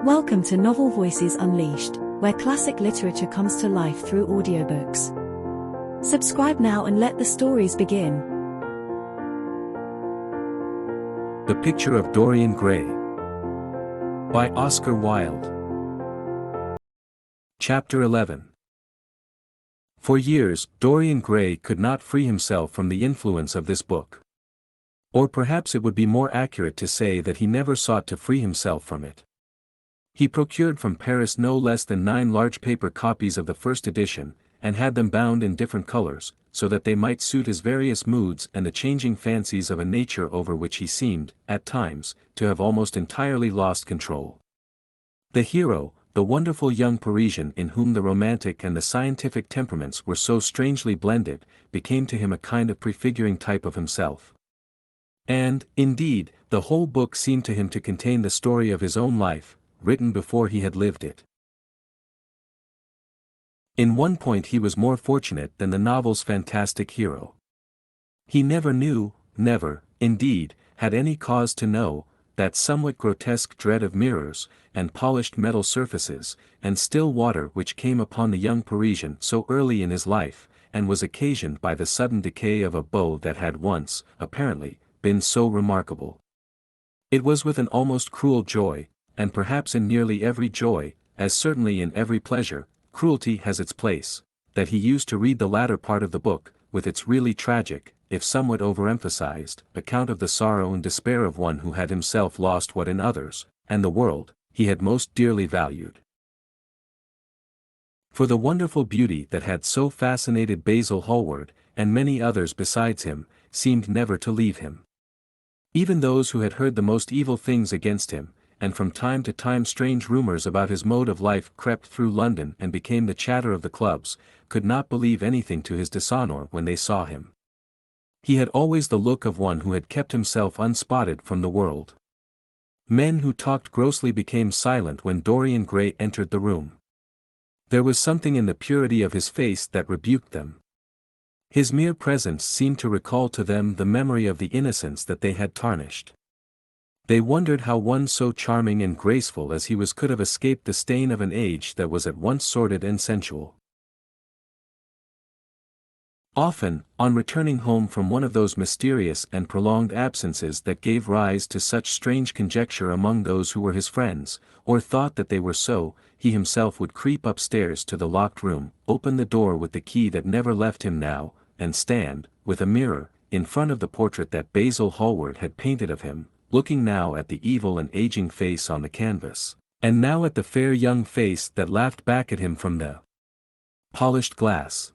Welcome to Novel Voices Unleashed, where classic literature comes to life through audiobooks. Subscribe now and let the stories begin. The Picture of Dorian Gray by Oscar Wilde. Chapter 11. For years, Dorian Gray could not free himself from the influence of this book. Or perhaps it would be more accurate to say that he never sought to free himself from it. He procured from Paris no less than 9 large paper copies of the first edition, and had them bound in different colors, so that they might suit his various moods and the changing fancies of a nature over which he seemed, at times, to have almost entirely lost control. The hero, the wonderful young Parisian in whom the romantic and the scientific temperaments were so strangely blended, became to him a kind of prefiguring type of himself. And, indeed, the whole book seemed to him to contain the story of his own life, written before he had lived it. In one point he was more fortunate than the novel's fantastic hero. He never knew, never, indeed, had any cause to know, that somewhat grotesque dread of mirrors, and polished metal surfaces, and still water which came upon the young Parisian so early in his life, and was occasioned by the sudden decay of a beau that had once, apparently, been so remarkable. It was with an almost cruel joy, and perhaps in nearly every joy, as certainly in every pleasure, cruelty has its place, that he used to read the latter part of the book, with its really tragic, if somewhat overemphasized, account of the sorrow and despair of one who had himself lost what in others, and the world, he had most dearly valued. For the wonderful beauty that had so fascinated Basil Hallward, and many others besides him, seemed never to leave him. Even those who had heard the most evil things against him, and from time to time strange rumors about his mode of life crept through London and became the chatter of the clubs, could not believe anything to his dishonor when they saw him. He had always the look of one who had kept himself unspotted from the world. Men who talked grossly became silent when Dorian Gray entered the room. There was something in the purity of his face that rebuked them. His mere presence seemed to recall to them the memory of the innocence that they had tarnished. They wondered how one so charming and graceful as he was could have escaped the stain of an age that was at once sordid and sensual. Often, on returning home from one of those mysterious and prolonged absences that gave rise to such strange conjecture among those who were his friends, or thought that they were so, he himself would creep upstairs to the locked room, open the door with the key that never left him now, and stand, with a mirror, in front of the portrait that Basil Hallward had painted of him, looking now at the evil and aging face on the canvas, and now at the fair young face that laughed back at him from the polished glass.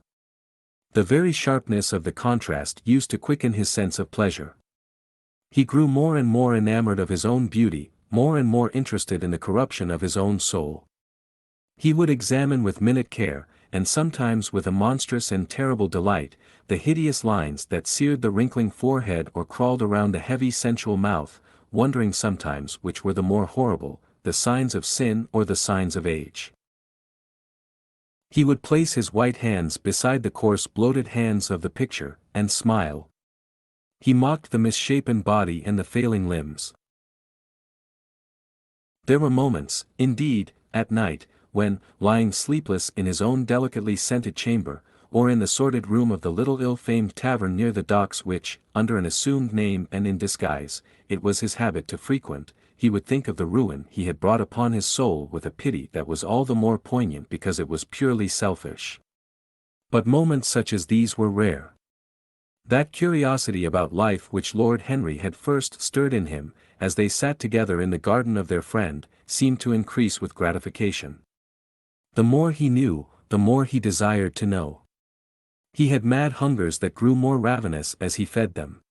The very sharpness of the contrast used to quicken his sense of pleasure. He grew more and more enamored of his own beauty, more and more interested in the corruption of his own soul. He would examine with minute care, and sometimes with a monstrous and terrible delight, the hideous lines that seared the wrinkling forehead or crawled around the heavy sensual mouth, wondering sometimes which were the more horrible, the signs of sin or the signs of age. He would place his white hands beside the coarse bloated hands of the picture, and smile. He mocked the misshapen body and the failing limbs. There were moments, indeed, at night, when, lying sleepless in his own delicately scented chamber, or in the sordid room of the little ill-famed tavern near the docks which, under an assumed name and in disguise, it was his habit to frequent, he would think of the ruin he had brought upon his soul with a pity that was all the more poignant because it was purely selfish. But moments such as these were rare. That curiosity about life which Lord Henry had first stirred in him, as they sat together in the garden of their friend, seemed to increase with gratification. The more he knew, the more he desired to know. He had mad hungers that grew more ravenous as he fed them.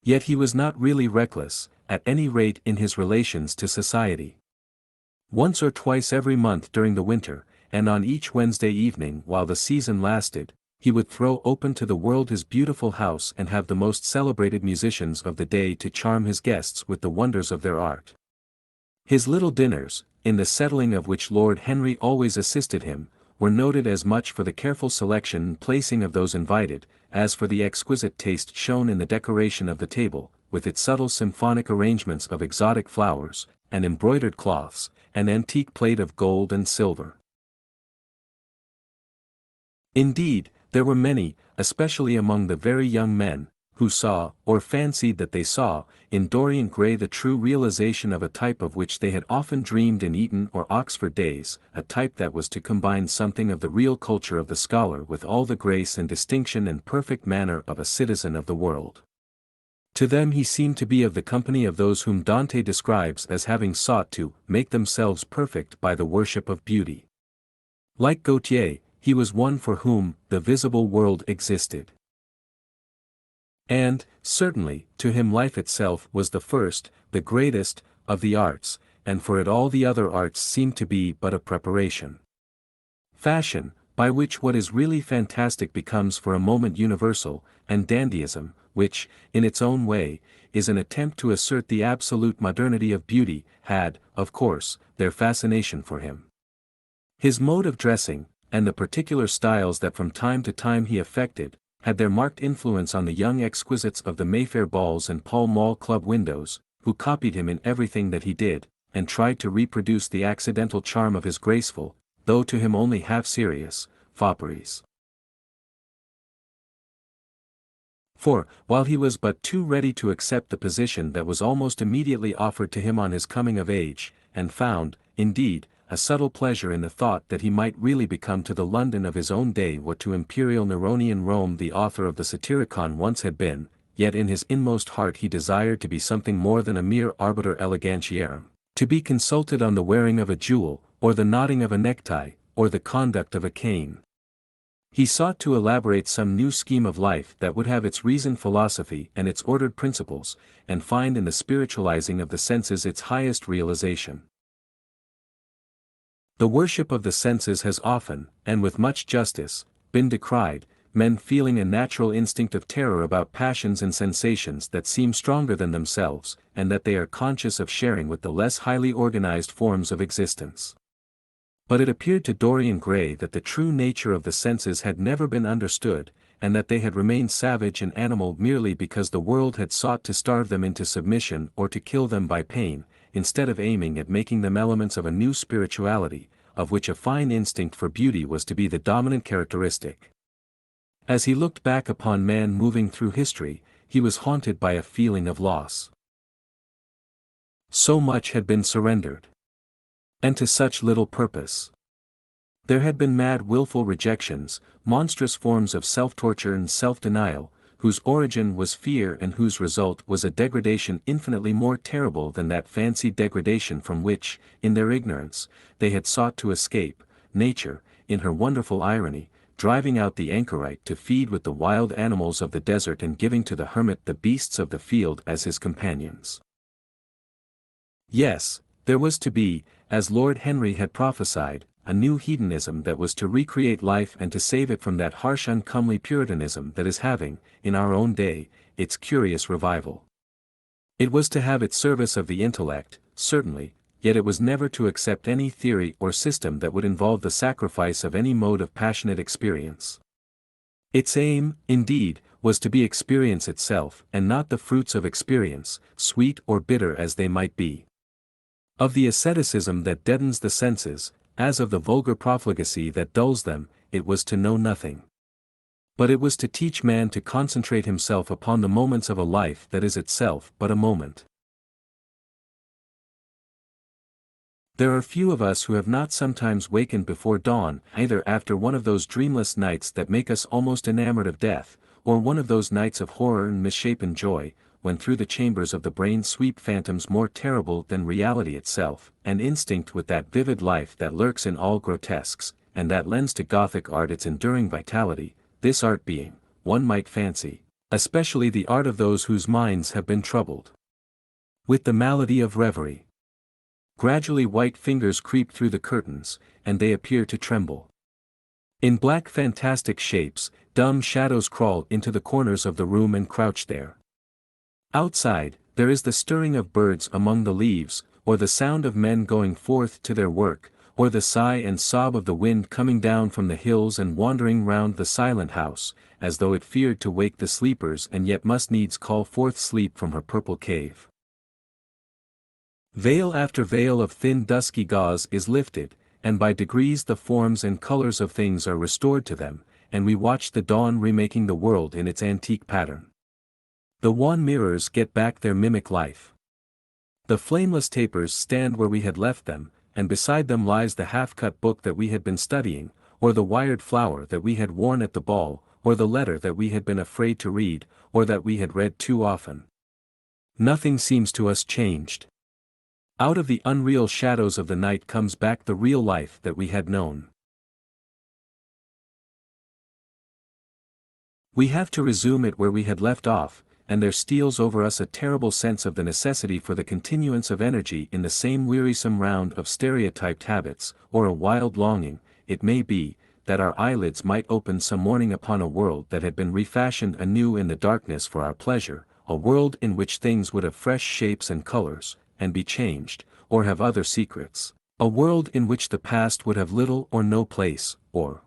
Yet he was not really reckless, at any rate in his relations to society. Once or twice every month during the winter, and on each Wednesday evening while the season lasted, he would throw open to the world his beautiful house and have the most celebrated musicians of the day to charm his guests with the wonders of their art. His little dinners, in the settling of which Lord Henry always assisted him, were noted as much for the careful selection and placing of those invited, as for the exquisite taste shown in the decoration of the table, with its subtle symphonic arrangements of exotic flowers, and embroidered cloths, and antique plate of gold and silver. Indeed, there were many, especially among the very young men, who saw, or fancied that they saw, in Dorian Gray the true realization of a type of which they had often dreamed in Eton or Oxford days, a type that was to combine something of the real culture of the scholar with all the grace and distinction and perfect manner of a citizen of the world. To them he seemed to be of the company of those whom Dante describes as having sought to make themselves perfect by the worship of beauty. Like Gautier, he was one for whom the visible world existed. And, certainly, to him life itself was the first, the greatest, of the arts, and for it all the other arts seemed to be but a preparation. Fashion, by which what is really fantastic becomes for a moment universal, and dandyism, which, in its own way, is an attempt to assert the absolute modernity of beauty, had, of course, their fascination for him. His mode of dressing, and the particular styles that from time to time he affected, had their marked influence on the young exquisites of the Mayfair balls and Pall Mall club windows, who copied him in everything that he did, and tried to reproduce the accidental charm of his graceful, though to him only half-serious, fopperies. For, while he was but too ready to accept the position that was almost immediately offered to him on his coming of age, and found, indeed, a subtle pleasure in the thought that he might really become to the London of his own day what to imperial Neronian Rome the author of the Satyricon once had been, yet in his inmost heart he desired to be something more than a mere arbiter elegantiarum, to be consulted on the wearing of a jewel, or the knotting of a necktie, or the conduct of a cane. He sought to elaborate some new scheme of life that would have its reasoned philosophy and its ordered principles, and find in the spiritualizing of the senses its highest realization. The worship of the senses has often, and with much justice, been decried, men feeling a natural instinct of terror about passions and sensations that seem stronger than themselves, and that they are conscious of sharing with the less highly organized forms of existence. But it appeared to Dorian Gray that the true nature of the senses had never been understood, and that they had remained savage and animal merely because the world had sought to starve them into submission or to kill them by pain, instead of aiming at making them elements of a new spirituality, of which a fine instinct for beauty was to be the dominant characteristic. As he looked back upon man moving through history, he was haunted by a feeling of loss. So much had been surrendered. And to such little purpose. There had been mad willful rejections, monstrous forms of self-torture and self-denial, whose origin was fear and whose result was a degradation infinitely more terrible than that fancied degradation from which, in their ignorance, they had sought to escape, nature, in her wonderful irony, driving out the anchorite to feed with the wild animals of the desert and giving to the hermit the beasts of the field as his companions. Yes, there was to be, as Lord Henry had prophesied, a new hedonism that was to recreate life and to save it from that harsh uncomely puritanism that is having, in our own day, its curious revival. It was to have its service of the intellect, certainly, yet it was never to accept any theory or system that would involve the sacrifice of any mode of passionate experience. Its aim, indeed, was to be experience itself and not the fruits of experience, sweet or bitter as they might be. Of the asceticism that deadens the senses, as of the vulgar profligacy that dulls them, it was to know nothing. But it was to teach man to concentrate himself upon the moments of a life that is itself but a moment. There are few of us who have not sometimes wakened before dawn, either after one of those dreamless nights that make us almost enamored of death, or one of those nights of horror and misshapen joy, when through the chambers of the brain sweep phantoms more terrible than reality itself, and instinct with that vivid life that lurks in all grotesques, and that lends to Gothic art its enduring vitality, this art being, one might fancy, especially the art of those whose minds have been troubled with the malady of reverie. Gradually white fingers creep through the curtains, and they appear to tremble. In black fantastic shapes, dumb shadows crawl into the corners of the room and crouch there. Outside, there is the stirring of birds among the leaves, or the sound of men going forth to their work, or the sigh and sob of the wind coming down from the hills and wandering round the silent house, as though it feared to wake the sleepers and yet must needs call forth sleep from her purple cave. Veil after veil of thin dusky gauze is lifted, and by degrees the forms and colors of things are restored to them, and we watch the dawn remaking the world in its antique pattern. The wan mirrors get back their mimic life. The flameless tapers stand where we had left them, and beside them lies the half-cut book that we had been studying, or the wired flower that we had worn at the ball, or the letter that we had been afraid to read, or that we had read too often. Nothing seems to us changed. Out of the unreal shadows of the night comes back the real life that we had known. We have to resume it where we had left off, and there steals over us a terrible sense of the necessity for the continuance of energy in the same wearisome round of stereotyped habits, or a wild longing, it may be, that our eyelids might open some morning upon a world that had been refashioned anew in the darkness for our pleasure, a world in which things would have fresh shapes and colors, and be changed, or have other secrets, a world in which the past would have little or no place, or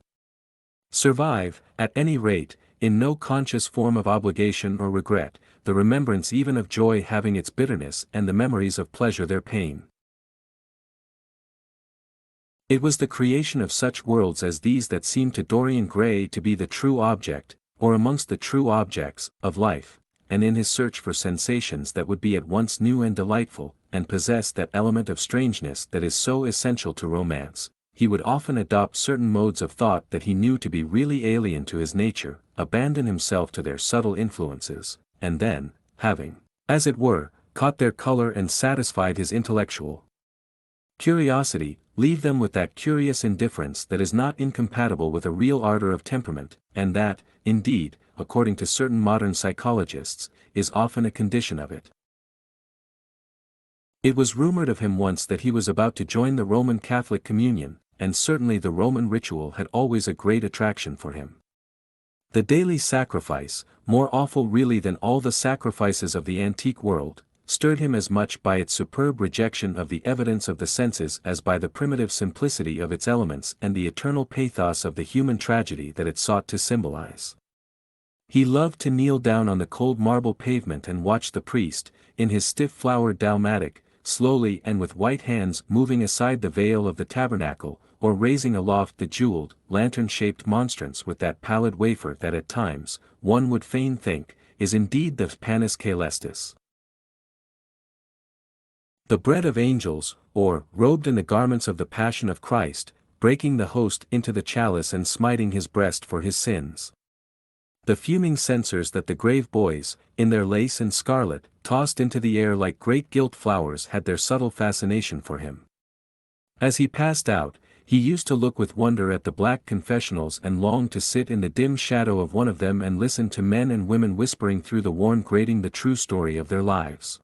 survive, at any rate, in no conscious form of obligation or regret, the remembrance even of joy having its bitterness and the memories of pleasure their pain. It was the creation of such worlds as these that seemed to Dorian Gray to be the true object, or amongst the true objects, of life, and in his search for sensations that would be at once new and delightful, and possess that element of strangeness that is so essential to romance, he would often adopt certain modes of thought that he knew to be really alien to his nature, abandon himself to their subtle influences, and then, having, as it were, caught their color and satisfied his intellectual curiosity, leave them with that curious indifference that is not incompatible with a real ardor of temperament, and that, indeed, according to certain modern psychologists, is often a condition of it. It was rumored of him once that he was about to join the Roman Catholic communion, and certainly the Roman ritual had always a great attraction for him. The daily sacrifice, more awful really than all the sacrifices of the antique world, stirred him as much by its superb rejection of the evidence of the senses as by the primitive simplicity of its elements and the eternal pathos of the human tragedy that it sought to symbolize. He loved to kneel down on the cold marble pavement and watch the priest, in his stiff flowered dalmatic, slowly and with white hands moving aside the veil of the tabernacle, or raising aloft the jeweled, lantern-shaped monstrance with that pallid wafer that at times, one would fain think, is indeed the panis caelestis. The bread of angels, or, robed in the garments of the passion of Christ, breaking the host into the chalice and smiting his breast for his sins. The fuming censers that the grave boys, in their lace and scarlet, tossed into the air like great gilt flowers had their subtle fascination for him. As he passed out, he used to look with wonder at the black confessionals and long to sit in the dim shadow of one of them and listen to men and women whispering through the worn grating the true story of their lives.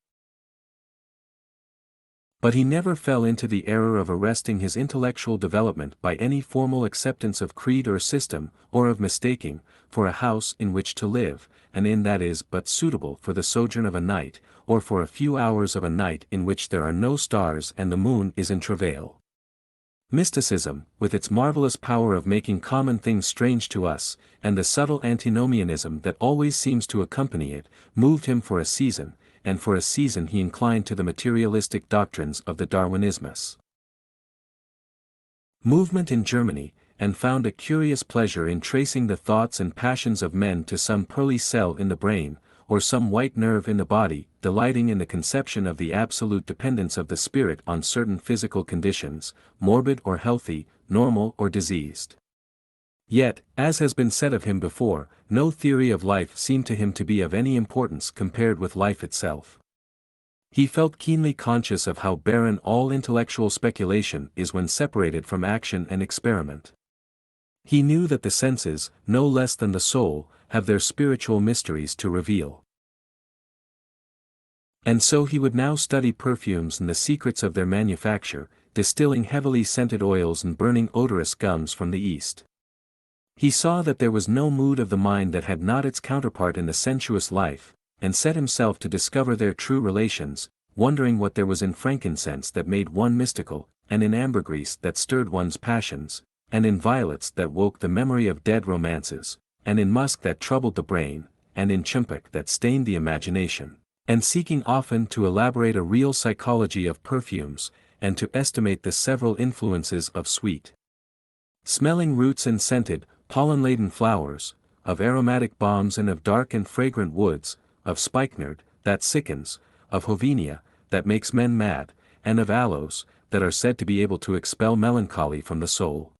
But he never fell into the error of arresting his intellectual development by any formal acceptance of creed or system, or of mistaking, for a house in which to live, an inn that is but suitable for the sojourn of a night, or for a few hours of a night in which there are no stars and the moon is in travail. Mysticism, with its marvelous power of making common things strange to us, and the subtle antinomianism that always seems to accompany it, moved him for a season, and for a season he inclined to the materialistic doctrines of the Darwinismus movement in Germany, and found a curious pleasure in tracing the thoughts and passions of men to some pearly cell in the brain, or some white nerve in the body, delighting in the conception of the absolute dependence of the spirit on certain physical conditions, morbid or healthy, normal or diseased. Yet, as has been said of him before, no theory of life seemed to him to be of any importance compared with life itself. He felt keenly conscious of how barren all intellectual speculation is when separated from action and experiment. He knew that the senses, no less than the soul, have their spiritual mysteries to reveal. And so he would now study perfumes and the secrets of their manufacture, distilling heavily scented oils and burning odorous gums from the East. He saw that there was no mood of the mind that had not its counterpart in the sensuous life, and set himself to discover their true relations, wondering what there was in frankincense that made one mystical, and in ambergris that stirred one's passions, and in violets that woke the memory of dead romances, and in musk that troubled the brain, and in champak that stained the imagination, and seeking often to elaborate a real psychology of perfumes, and to estimate the several influences of sweet smelling roots and scented, pollen-laden flowers, of aromatic balms and of dark and fragrant woods, of spikenard, that sickens, of hovenia, that makes men mad, and of aloes, that are said to be able to expel melancholy from the soul.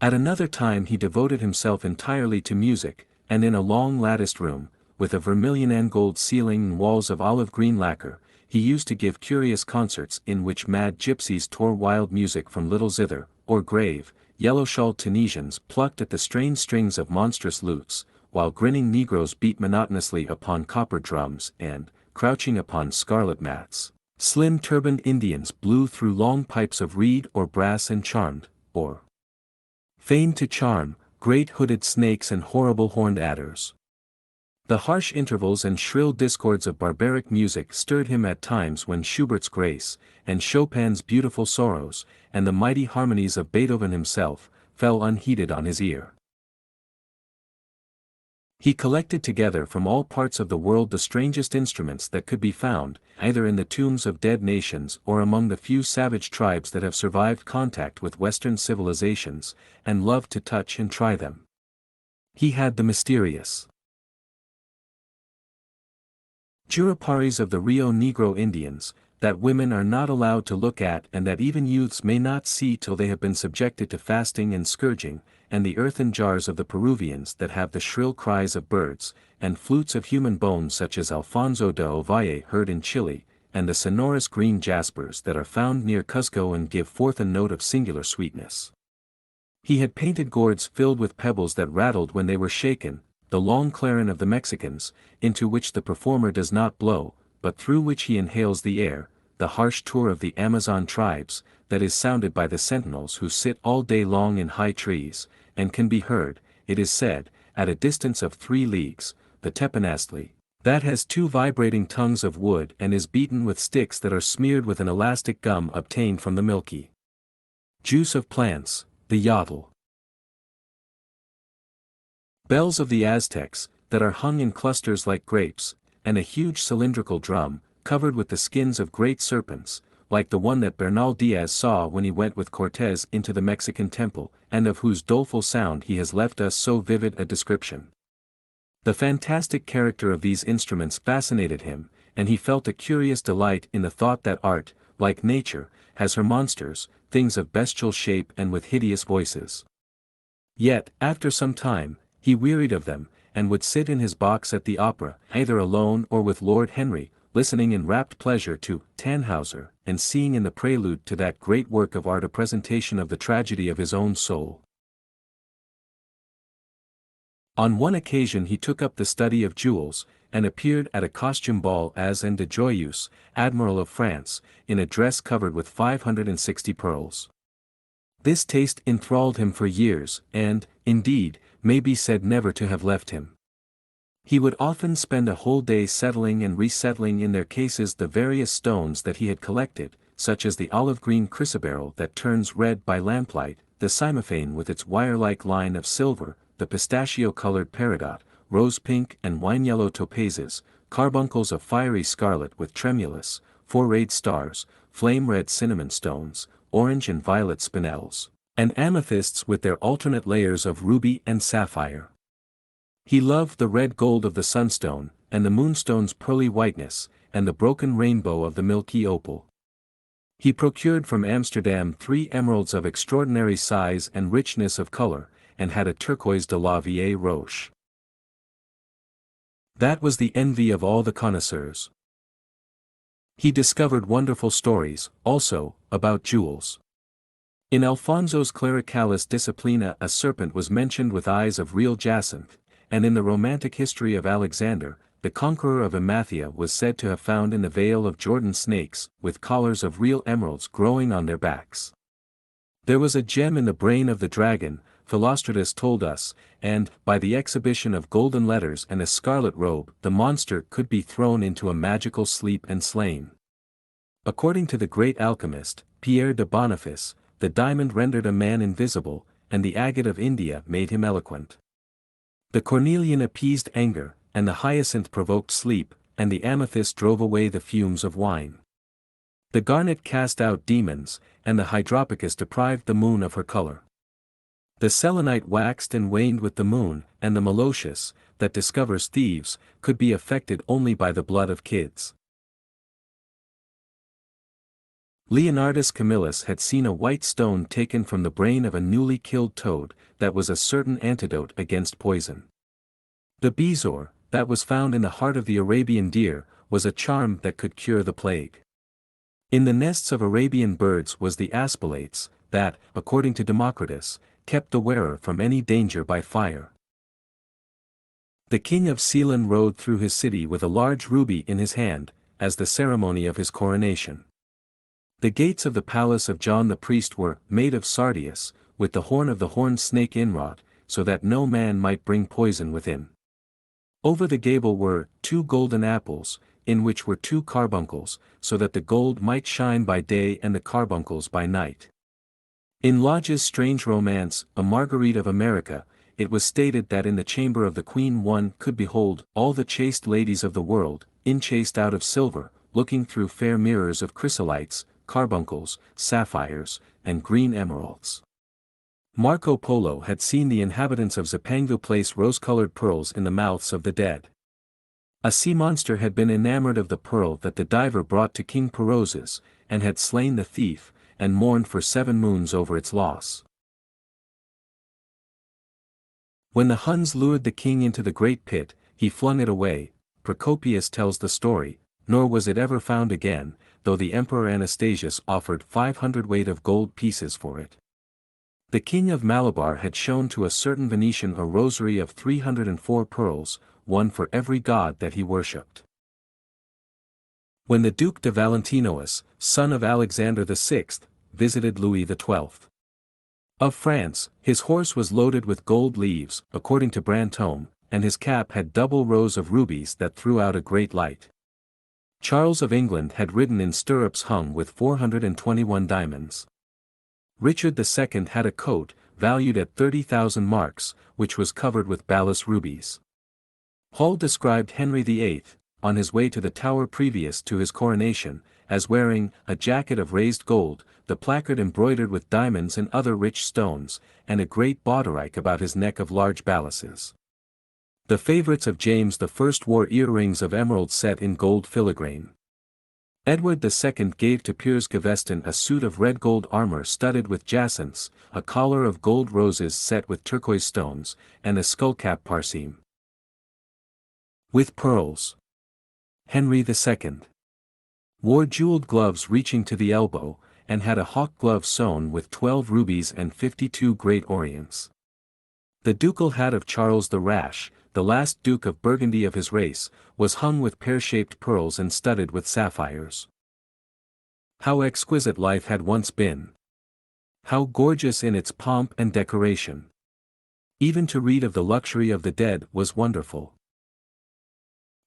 At another time he devoted himself entirely to music, and in a long latticed room, with a vermilion and gold ceiling and walls of olive green lacquer, he used to give curious concerts in which mad gypsies tore wild music from little zither, or grave, yellow-shawled Tunisians plucked at the strained strings of monstrous lutes, while grinning Negroes beat monotonously upon copper drums and, crouching upon scarlet mats, slim turbaned Indians blew through long pipes of reed or brass and charmed, or feigned to charm, great hooded snakes and horrible horned adders. The harsh intervals and shrill discords of barbaric music stirred him at times when Schubert's Grace, and Chopin's Beautiful Sorrows, and the mighty harmonies of Beethoven himself, fell unheeded on his ear. He collected together from all parts of the world the strangest instruments that could be found, either in the tombs of dead nations or among the few savage tribes that have survived contact with Western civilizations, and loved to touch and try them. He had the mysterious Juraparis of the Rio Negro Indians, that women are not allowed to look at and that even youths may not see till they have been subjected to fasting and scourging, and the earthen jars of the Peruvians that have the shrill cries of birds, and flutes of human bones such as Alfonso de Ovalle heard in Chile, and the sonorous green jaspers that are found near Cuzco and give forth a note of singular sweetness. He had painted gourds filled with pebbles that rattled when they were shaken, the long clarin of the Mexicans, into which the performer does not blow, but through which he inhales the air, the harsh tour of the Amazon tribes, that is sounded by the sentinels who sit all day long in high trees, and can be heard, it is said, at a distance of 3 leagues, the teponaztli, that has 2 vibrating tongues of wood and is beaten with sticks that are smeared with an elastic gum obtained from the milky juice of plants, the yotl. Bells of the Aztecs, that are hung in clusters like grapes, and a huge cylindrical drum, covered with the skins of great serpents, like the one that Bernal Diaz saw when he went with Cortés into the Mexican temple, and of whose doleful sound he has left us so vivid a description. The fantastic character of these instruments fascinated him, and he felt a curious delight in the thought that art, like nature, has her monsters, things of bestial shape and with hideous voices. Yet, after some time, he wearied of them, and would sit in his box at the opera, either alone or with Lord Henry, listening in rapt pleasure to Tannhauser, and seeing in the prelude to that great work of art a presentation of the tragedy of his own soul. On one occasion he took up the study of jewels, and appeared at a costume ball as Anne de Joyeuse, Admiral of France, in a dress covered with 560 pearls. This taste enthralled him for years, and, indeed, may be said never to have left him. He would often spend a whole day settling and resettling in their cases the various stones that he had collected, such as the olive-green chrysoberyl that turns red by lamplight, the cymophane with its wire-like line of silver, the pistachio-colored peridot, rose-pink and wine-yellow topazes, carbuncles of fiery scarlet with tremulous, four-rayed stars, flame-red cinnamon stones, orange and violet spinels, and amethysts with their alternate layers of ruby and sapphire. He loved the red gold of the sunstone, and the moonstone's pearly whiteness, and the broken rainbow of the milky opal. He procured from Amsterdam 3 emeralds of extraordinary size and richness of color, and had a turquoise de la Vieille Roche. That was the envy of all the connoisseurs. He discovered wonderful stories, also, about jewels. In Alfonso's Clericalis Disciplina a serpent was mentioned with eyes of real jacinth, and in the romantic history of Alexander, the conqueror of Emathia was said to have found in the Vale of Jordan snakes, with collars of real emeralds growing on their backs. There was a gem in the brain of the dragon, Philostratus told us, and, by the exhibition of golden letters and a scarlet robe, the monster could be thrown into a magical sleep and slain. According to the great alchemist, Pierre de Boniface, the diamond rendered a man invisible, and the agate of India made him eloquent. The cornelian appeased anger, and the hyacinth provoked sleep, and the amethyst drove away the fumes of wine. The garnet cast out demons, and the hydropicus deprived the moon of her color. The selenite waxed and waned with the moon, and the malocious, that discovers thieves, could be affected only by the blood of kids. Leonardus Camillus had seen a white stone taken from the brain of a newly killed toad, that was a certain antidote against poison. The bezoar, that was found in the heart of the Arabian deer, was a charm that could cure the plague. In the nests of Arabian birds was the aspilates, that, according to Democritus, kept the wearer from any danger by fire. The king of Ceylon rode through his city with a large ruby in his hand, as the ceremony of his coronation. The gates of the palace of John the priest were made of sardius, with the horn of the horned snake inwrought, so that no man might bring poison within. Over the gable were 2 golden apples, in which were 2 carbuncles, so that the gold might shine by day and the carbuncles by night. In Lodge's strange romance, A Marguerite of America, it was stated that in the chamber of the queen one could behold all the chaste ladies of the world, enchased out of silver, looking through fair mirrors of chrysolites, carbuncles, sapphires, and green emeralds. Marco Polo had seen the inhabitants of Zipangu place rose-colored pearls in the mouths of the dead. A sea monster had been enamored of the pearl that the diver brought to King Perozes, and had slain the thief, and mourned for 7 moons over its loss. When the Huns lured the king into the great pit, he flung it away. Procopius tells the story, nor was it ever found again, though the Emperor Anastasius offered 500 weight of gold pieces for it. The king of Malabar had shown to a certain Venetian a rosary of 304 pearls, one for every god that he worshipped. When the Duke de Valentinois, son of Alexander VI, visited Louis XII of France, his horse was loaded with gold leaves, according to Brantome, and his cap had double rows of rubies that threw out a great light. Charles of England had ridden in stirrups hung with 421 diamonds. Richard II had a coat, valued at 30,000 marks, which was covered with balas rubies. Hall described Henry VIII, on his way to the Tower previous to his coronation, as wearing a jacket of raised gold, the placard embroidered with diamonds and other rich stones, and a great bauderike about his neck of large balasses. The favorites of James I wore earrings of emerald set in gold filigrane. Edward II gave to Piers Gaveston a suit of red gold armor studded with jacinths, a collar of gold roses set with turquoise stones, and a skullcap parseam with pearls. Henry II wore jeweled gloves reaching to the elbow, and had a hawk glove sewn with 12 rubies and 52 great orients. The ducal hat of Charles the Rash, the last Duke of Burgundy of his race, was hung with pear-shaped pearls and studded with sapphires. How exquisite life had once been! How gorgeous in its pomp and decoration! Even to read of the luxury of the dead was wonderful.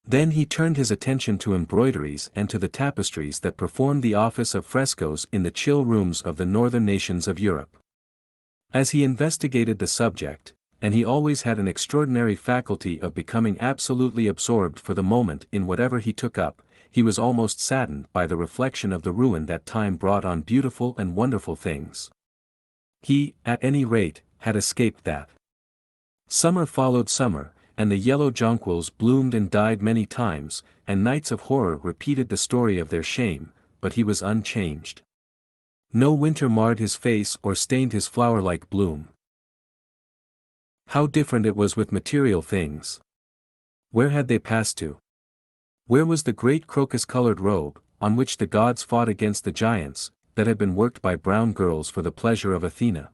Then he turned his attention to embroideries and to the tapestries that performed the office of frescoes in the chill rooms of the northern nations of Europe. As he investigated the subject, and he always had an extraordinary faculty of becoming absolutely absorbed for the moment in whatever he took up, he was almost saddened by the reflection of the ruin that time brought on beautiful and wonderful things. He, at any rate, had escaped that. Summer followed summer, and the yellow jonquils bloomed and died many times, and nights of horror repeated the story of their shame, but he was unchanged. No winter marred his face or stained his flower-like bloom. How different it was with material things! Where had they passed to? Where was the great crocus-colored robe, on which the gods fought against the giants, that had been worked by brown girls for the pleasure of Athena?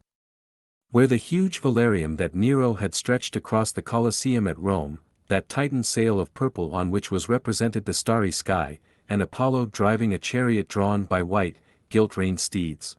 Where the huge velarium that Nero had stretched across the Colosseum at Rome, that Titan sail of purple on which was represented the starry sky, and Apollo driving a chariot drawn by white, gilt-reined steeds?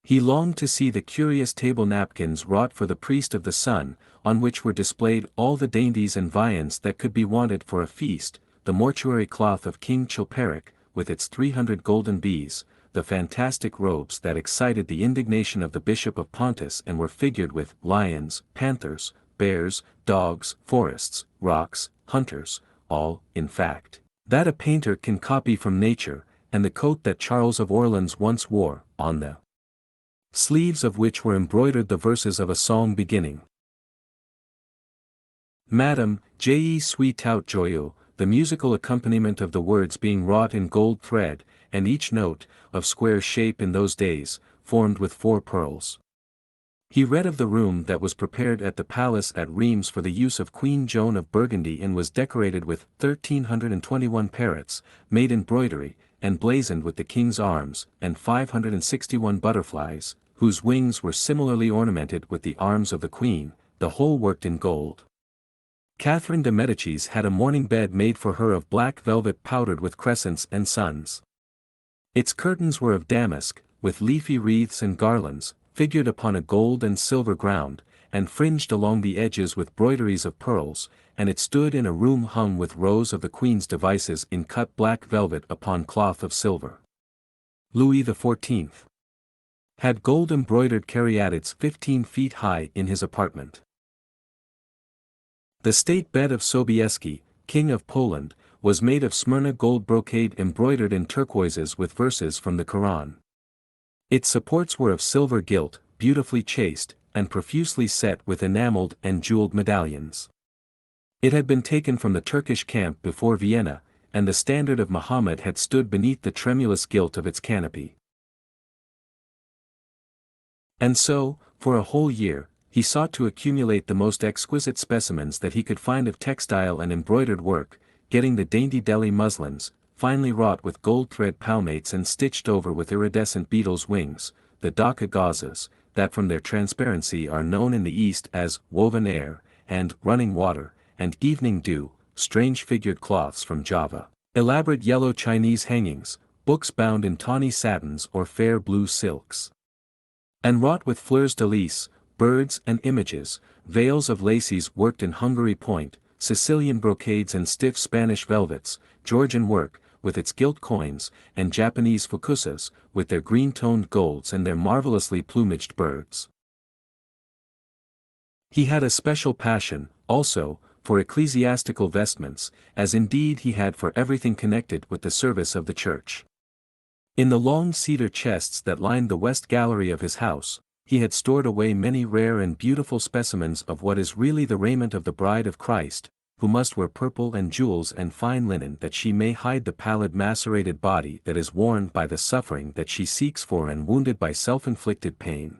He longed to see the curious table napkins wrought for the priest of the sun, on which were displayed all the dainties and viands that could be wanted for a feast, the mortuary cloth of King Chilperic, with its 300 golden bees, the fantastic robes that excited the indignation of the Bishop of Pontus and were figured with lions, panthers, bears, dogs, forests, rocks, hunters, all, in fact, that a painter can copy from nature, and the coat that Charles of Orleans once wore, on the sleeves of which were embroidered the verses of a song beginning, Madame, je suis tout joyeux, the musical accompaniment of the words being wrought in gold thread, and each note, of square shape in those days, formed with 4 pearls. He read of the room that was prepared at the palace at Rheims for the use of Queen Joan of Burgundy and was decorated with 1,321 parrots, made in broidery, and blazoned with the king's arms, and 561 butterflies, whose wings were similarly ornamented with the arms of the queen, the whole worked in gold. Catherine de Medicis had a morning bed made for her of black velvet powdered with crescents and suns. Its curtains were of damask, with leafy wreaths and garlands, figured upon a gold and silver ground, and fringed along the edges with broideries of pearls, and it stood in a room hung with rows of the queen's devices in cut black velvet upon cloth of silver. Louis XIV had gold embroidered caryatids 15 feet high in his apartment. The state bed of Sobieski, King of Poland, was made of Smyrna gold brocade embroidered in turquoises with verses from the Quran. Its supports were of silver gilt, beautifully chased, and profusely set with enameled and jeweled medallions. It had been taken from the Turkish camp before Vienna, and the standard of Muhammad had stood beneath the tremulous gilt of its canopy. And so, for a whole year, he sought to accumulate the most exquisite specimens that he could find of textile and embroidered work, getting the dainty Delhi muslins, finely wrought with gold thread palmates and stitched over with iridescent beetles' wings, the Dhaka gauzes, that from their transparency are known in the East as woven air, and running water, and evening dew, strange figured cloths from Java, elaborate yellow Chinese hangings, books bound in tawny satins or fair blue silks, and wrought with fleurs de lis, birds and images, veils of laces worked in Hungary point, Sicilian brocades and stiff Spanish velvets, Georgian work, with its gilt coins, and Japanese fukusas, with their green-toned golds and their marvelously plumaged birds. He had a special passion, also, for ecclesiastical vestments, as indeed he had for everything connected with the service of the church. In the long cedar chests that lined the west gallery of his house, he had stored away many rare and beautiful specimens of what is really the raiment of the bride of Christ, who must wear purple and jewels and fine linen that she may hide the pallid macerated body that is worn by the suffering that she seeks for and wounded by self-inflicted pain.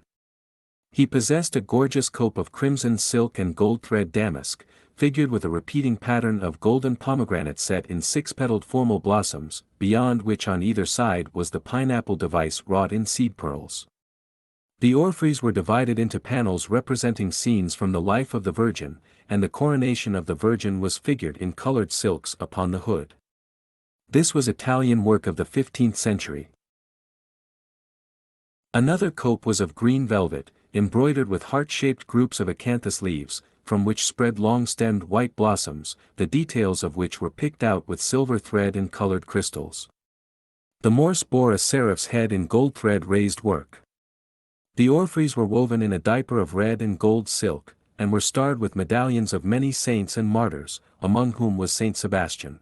He possessed a gorgeous cope of crimson silk and gold thread damask, figured with a repeating pattern of golden pomegranate set in 6-petaled formal blossoms, beyond which on either side was the pineapple device wrought in seed pearls. The orphreys were divided into panels representing scenes from the life of the Virgin, and the coronation of the Virgin was figured in colored silks upon the hood. This was Italian work of the 15th century. Another cope was of green velvet, embroidered with heart-shaped groups of acanthus leaves, from which spread long-stemmed white blossoms, the details of which were picked out with silver thread and colored crystals. The Morse bore a seraph's head in gold thread raised work. The orphreys were woven in a diaper of red and gold silk, and were starred with medallions of many saints and martyrs, among whom was Saint Sebastian.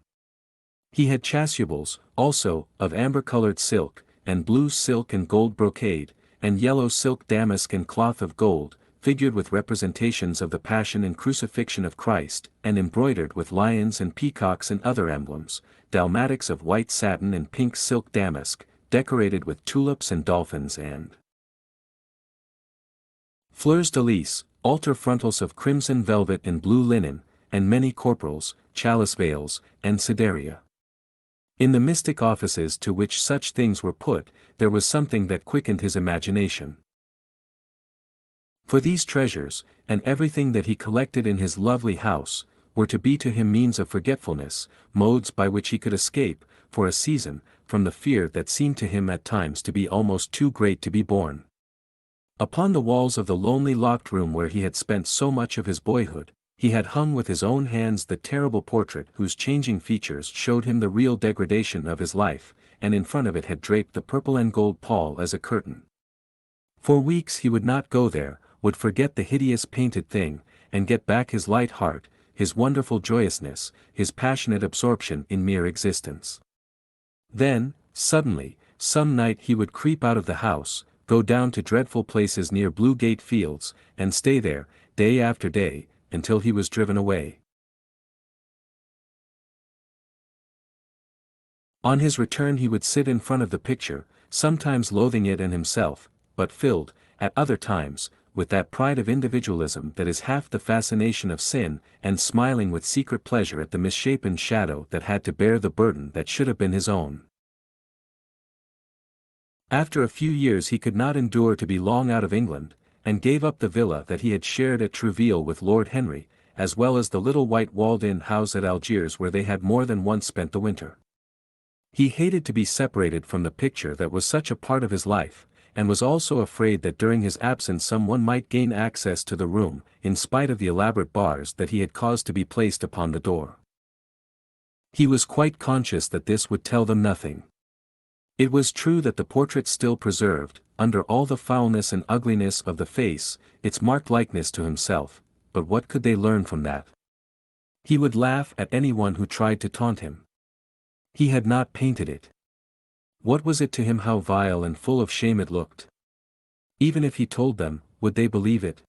He had chasubles, also, of amber-colored silk, and blue silk and gold brocade, and yellow silk damask and cloth of gold, figured with representations of the Passion and Crucifixion of Christ, and embroidered with lions and peacocks and other emblems, dalmatics of white satin and pink silk damask, decorated with tulips and dolphins and fleurs de lis, altar frontals of crimson velvet and blue linen, and many corporals, chalice veils, and sideria. In the mystic offices to which such things were put, there was something that quickened his imagination. For these treasures, and everything that he collected in his lovely house, were to be to him means of forgetfulness, modes by which he could escape, for a season, from the fear that seemed to him at times to be almost too great to be borne. Upon the walls of the lonely locked room where he had spent so much of his boyhood, he had hung with his own hands the terrible portrait whose changing features showed him the real degradation of his life, and in front of it had draped the purple and gold pall as a curtain. For weeks he would not go there, would forget the hideous painted thing, and get back his light heart, his wonderful joyousness, his passionate absorption in mere existence. Then, suddenly, some night he would creep out of the house, go down to dreadful places near Blue Gate Fields, and stay there, day after day, until he was driven away. On his return he would sit in front of the picture, sometimes loathing it and himself, but filled, at other times, with that pride of individualism that is half the fascination of sin, and smiling with secret pleasure at the misshapen shadow that had to bear the burden that should have been his own. After a few years he could not endure to be long out of England, and gave up the villa that he had shared at Trouville with Lord Henry, as well as the little white walled-in house at Algiers where they had more than once spent the winter. He hated to be separated from the picture that was such a part of his life, and was also afraid that during his absence someone might gain access to the room, in spite of the elaborate bars that he had caused to be placed upon the door. He was quite conscious that this would tell them nothing. It was true that the portrait still preserved, under all the foulness and ugliness of the face, its marked likeness to himself, but what could they learn from that? He would laugh at anyone who tried to taunt him. He had not painted it. What was it to him how vile and full of shame it looked? Even if he told them, would they believe it?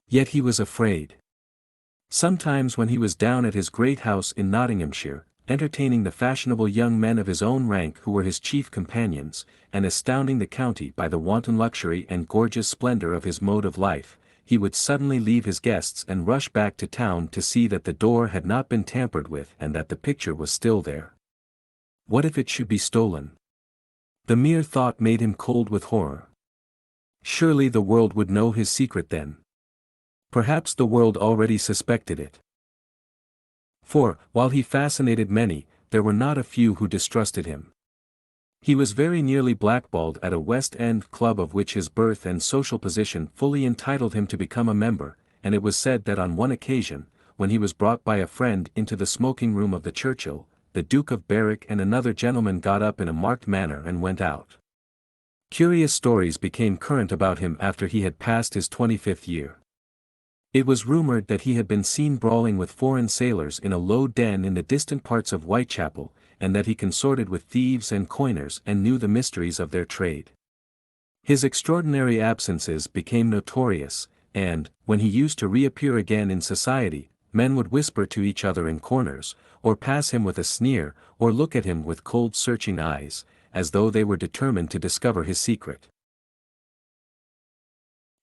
Yet he was afraid. Sometimes when he was down at his great house in Nottinghamshire, entertaining the fashionable young men of his own rank who were his chief companions, and astounding the county by the wanton luxury and gorgeous splendor of his mode of life, he would suddenly leave his guests and rush back to town to see that the door had not been tampered with and that the picture was still there. What if it should be stolen? The mere thought made him cold with horror. Surely the world would know his secret then. Perhaps the world already suspected it. For, while he fascinated many, there were not a few who distrusted him. He was very nearly blackballed at a West End club of which his birth and social position fully entitled him to become a member, and it was said that on one occasion, when he was brought by a friend into the smoking room of the Churchill, the Duke of Berwick and another gentleman got up in a marked manner and went out. Curious stories became current about him after he had passed his 25th year. It was rumored that he had been seen brawling with foreign sailors in a low den in the distant parts of Whitechapel, and that he consorted with thieves and coiners and knew the mysteries of their trade. His extraordinary absences became notorious, and, when he used to reappear again in society, men would whisper to each other in corners, or pass him with a sneer, or look at him with cold searching eyes, as though they were determined to discover his secret.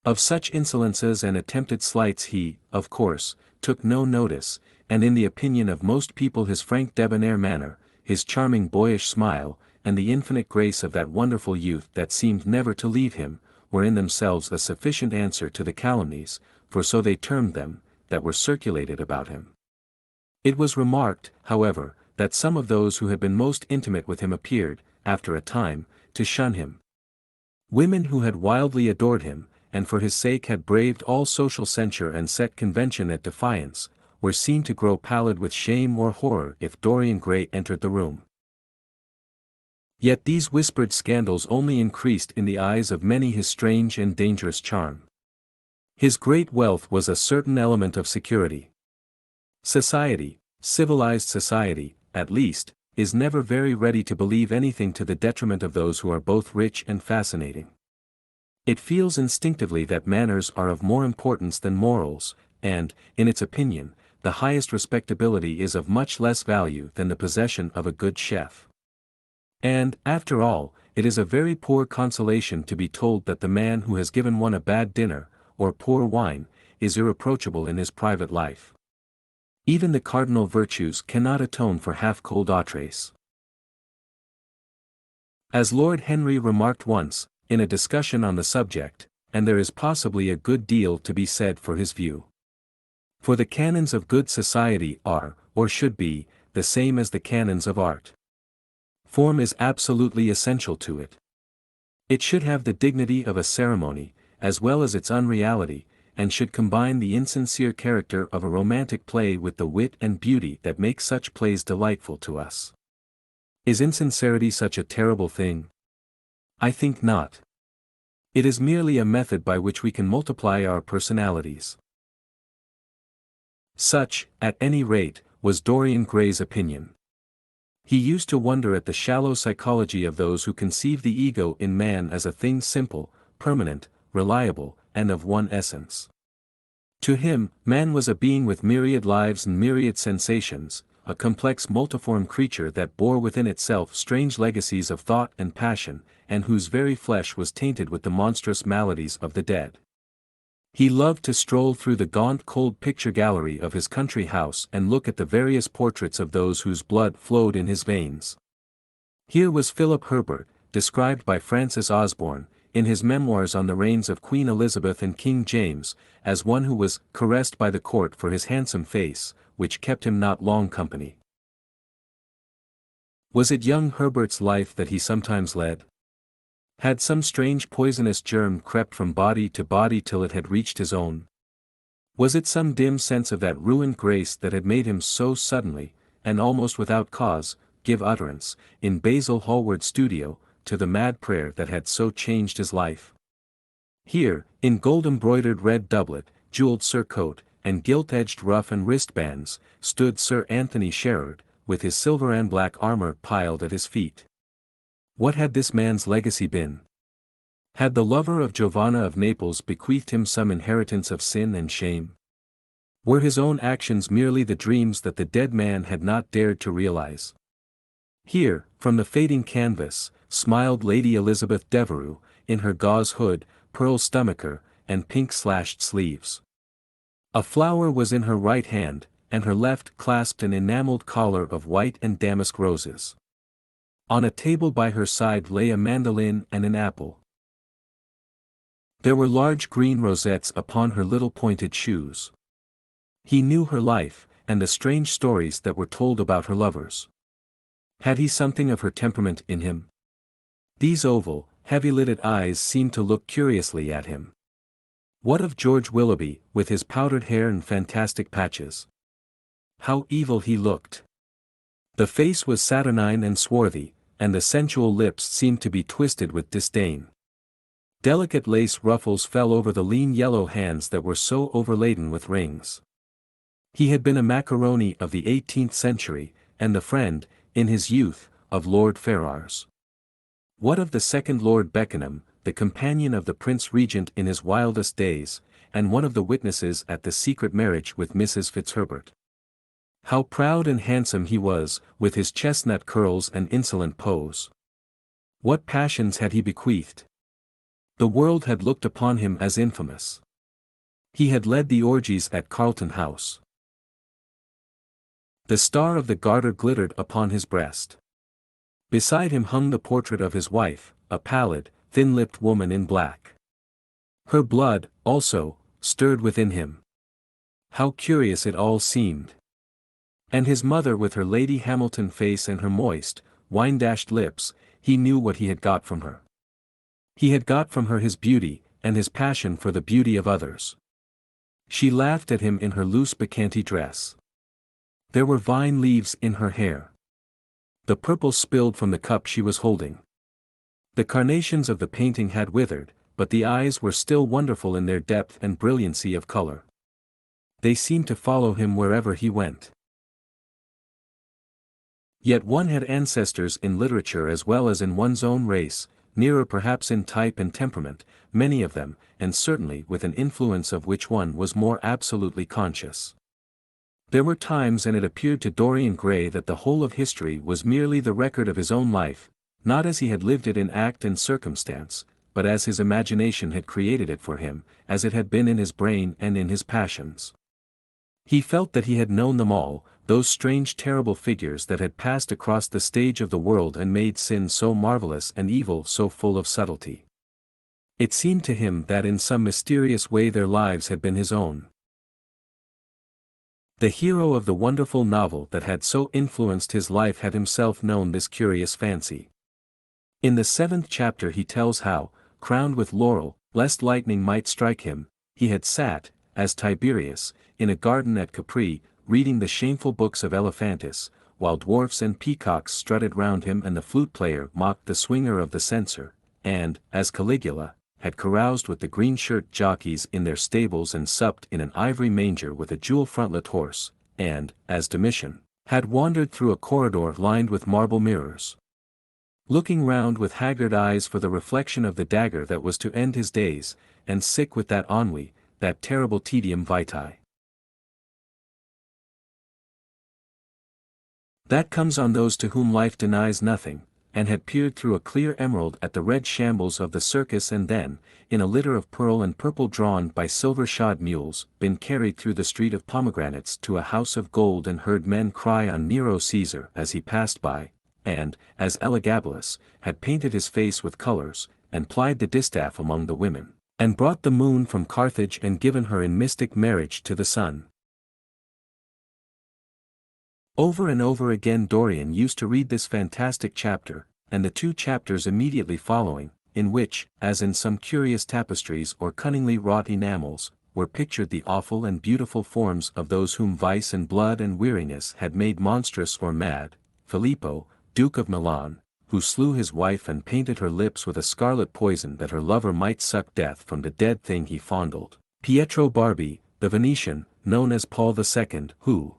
Of such insolences and attempted slights he, of course, took no notice, and in the opinion of most people his frank debonair manner, his charming boyish smile, and the infinite grace of that wonderful youth that seemed never to leave him, were in themselves a sufficient answer to the calumnies, for so they termed them, that were circulated about him. It was remarked, however, that some of those who had been most intimate with him appeared, after a time, to shun him. Women who had wildly adored him, and for his sake had braved all social censure and set convention at defiance, were seen to grow pallid with shame or horror if Dorian Gray entered the room. Yet these whispered scandals only increased in the eyes of many his strange and dangerous charm. His great wealth was a certain element of security. Society, civilized society, at least, is never very ready to believe anything to the detriment of those who are both rich and fascinating. It feels instinctively that manners are of more importance than morals, and, in its opinion, the highest respectability is of much less value than the possession of a good chef. And, after all, it is a very poor consolation to be told that the man who has given one a bad dinner, or poor wine, is irreproachable in his private life. Even the cardinal virtues cannot atone for half-cold entrees. As Lord Henry remarked once, in a discussion on the subject, and there is possibly a good deal to be said for his view. For the canons of good society are, or should be, the same as the canons of art. Form is absolutely essential to it. It should have the dignity of a ceremony, as well as its unreality, and should combine the insincere character of a romantic play with the wit and beauty that make such plays delightful to us. Is insincerity such a terrible thing? I think not. It is merely a method by which we can multiply our personalities. Such, at any rate, was Dorian Gray's opinion. He used to wonder at the shallow psychology of those who conceive the ego in man as a thing simple, permanent, reliable, and of one essence. To him, man was a being with myriad lives and myriad sensations, a complex multiform creature that bore within itself strange legacies of thought and passion, and whose very flesh was tainted with the monstrous maladies of the dead. He loved to stroll through the gaunt cold picture gallery of his country house and look at the various portraits of those whose blood flowed in his veins. Here was Philip Herbert, described by Francis Osborne, in his memoirs on the reigns of Queen Elizabeth and King James, as one who was caressed by the court for his handsome face, which kept him not long company. Was it young Herbert's life that he sometimes led? Had some strange poisonous germ crept from body to body till it had reached his own? Was it some dim sense of that ruined grace that had made him so suddenly, and almost without cause, give utterance, in Basil Hallward's studio, to the mad prayer that had so changed his life? Here, in gold-embroidered red doublet, jewelled surcoat, and gilt-edged ruff and wristbands, stood Sir Anthony Sherard, with his silver and black armour piled at his feet. What had this man's legacy been? Had the lover of Giovanna of Naples bequeathed him some inheritance of sin and shame? Were his own actions merely the dreams that the dead man had not dared to realize? Here, from the fading canvas, smiled Lady Elizabeth Devereux, in her gauze hood, pearl stomacher, and pink-slashed sleeves. A flower was in her right hand, and her left clasped an enamelled collar of white and damask roses. On a table by her side lay a mandolin and an apple. There were large green rosettes upon her little pointed shoes. He knew her life, and the strange stories that were told about her lovers. Had he something of her temperament in him? These oval, heavy-lidded eyes seemed to look curiously at him. What of George Willoughby, with his powdered hair and fantastic patches? How evil he looked! The face was saturnine and swarthy, and the sensual lips seemed to be twisted with disdain. Delicate lace ruffles fell over the lean yellow hands that were so overladen with rings. He had been a macaroni of the 18th century, and the friend, in his youth, of Lord Ferrars. What of the second Lord Beckenham, the companion of the Prince Regent in his wildest days, and one of the witnesses at the secret marriage with Mrs. Fitzherbert? How proud and handsome he was, with his chestnut curls and insolent pose. What passions had he bequeathed? The world had looked upon him as infamous. He had led the orgies at Carlton House. The star of the Garter glittered upon his breast. Beside him hung the portrait of his wife, a pallid, thin-lipped woman in black. Her blood, also, stirred within him. How curious it all seemed. And his mother with her Lady Hamilton face and her moist, wine-dashed lips, he knew what he had got from her. He had got from her his beauty, and his passion for the beauty of others. She laughed at him in her loose bacchanti dress. There were vine leaves in her hair. The purple spilled from the cup she was holding. The carnations of the painting had withered, but the eyes were still wonderful in their depth and brilliancy of color. They seemed to follow him wherever he went. Yet one had ancestors in literature as well as in one's own race, nearer perhaps in type and temperament, many of them, and certainly with an influence of which one was more absolutely conscious. There were times and it appeared to Dorian Gray that the whole of history was merely the record of his own life, not as he had lived it in act and circumstance, but as his imagination had created it for him, as it had been in his brain and in his passions. He felt that he had known them all, those strange terrible figures that had passed across the stage of the world and made sin so marvelous and evil so full of subtlety. It seemed to him that in some mysterious way their lives had been his own. The hero of the wonderful novel that had so influenced his life had himself known this curious fancy. In the 7th chapter he tells how, crowned with laurel, lest lightning might strike him, he had sat, as Tiberius, in a garden at Capri, reading the shameful books of Elephantis, while dwarfs and peacocks strutted round him and the flute-player mocked the swinger of the censer, and, as Caligula, had caroused with the green-shirt jockeys in their stables and supped in an ivory manger with a jewel-frontlet horse, and, as Domitian, had wandered through a corridor lined with marble mirrors, looking round with haggard eyes for the reflection of the dagger that was to end his days, and sick with that ennui, that terrible tedium vitae that comes on those to whom life denies nothing, and had peered through a clear emerald at the red shambles of the circus and then, in a litter of pearl and purple drawn by silver-shod mules, been carried through the street of pomegranates to a house of gold and heard men cry on Nero Caesar as he passed by, and, as Elagabalus, had painted his face with colors, and plied the distaff among the women, and brought the moon from Carthage and given her in mystic marriage to the sun. Over and over again Dorian used to read this fantastic chapter, and the 2 chapters immediately following, in which, as in some curious tapestries or cunningly wrought enamels, were pictured the awful and beautiful forms of those whom vice and blood and weariness had made monstrous or mad: Filippo, Duke of Milan, who slew his wife and painted her lips with a scarlet poison that her lover might suck death from the dead thing he fondled; Pietro Barbi, the Venetian, known as Paul II, who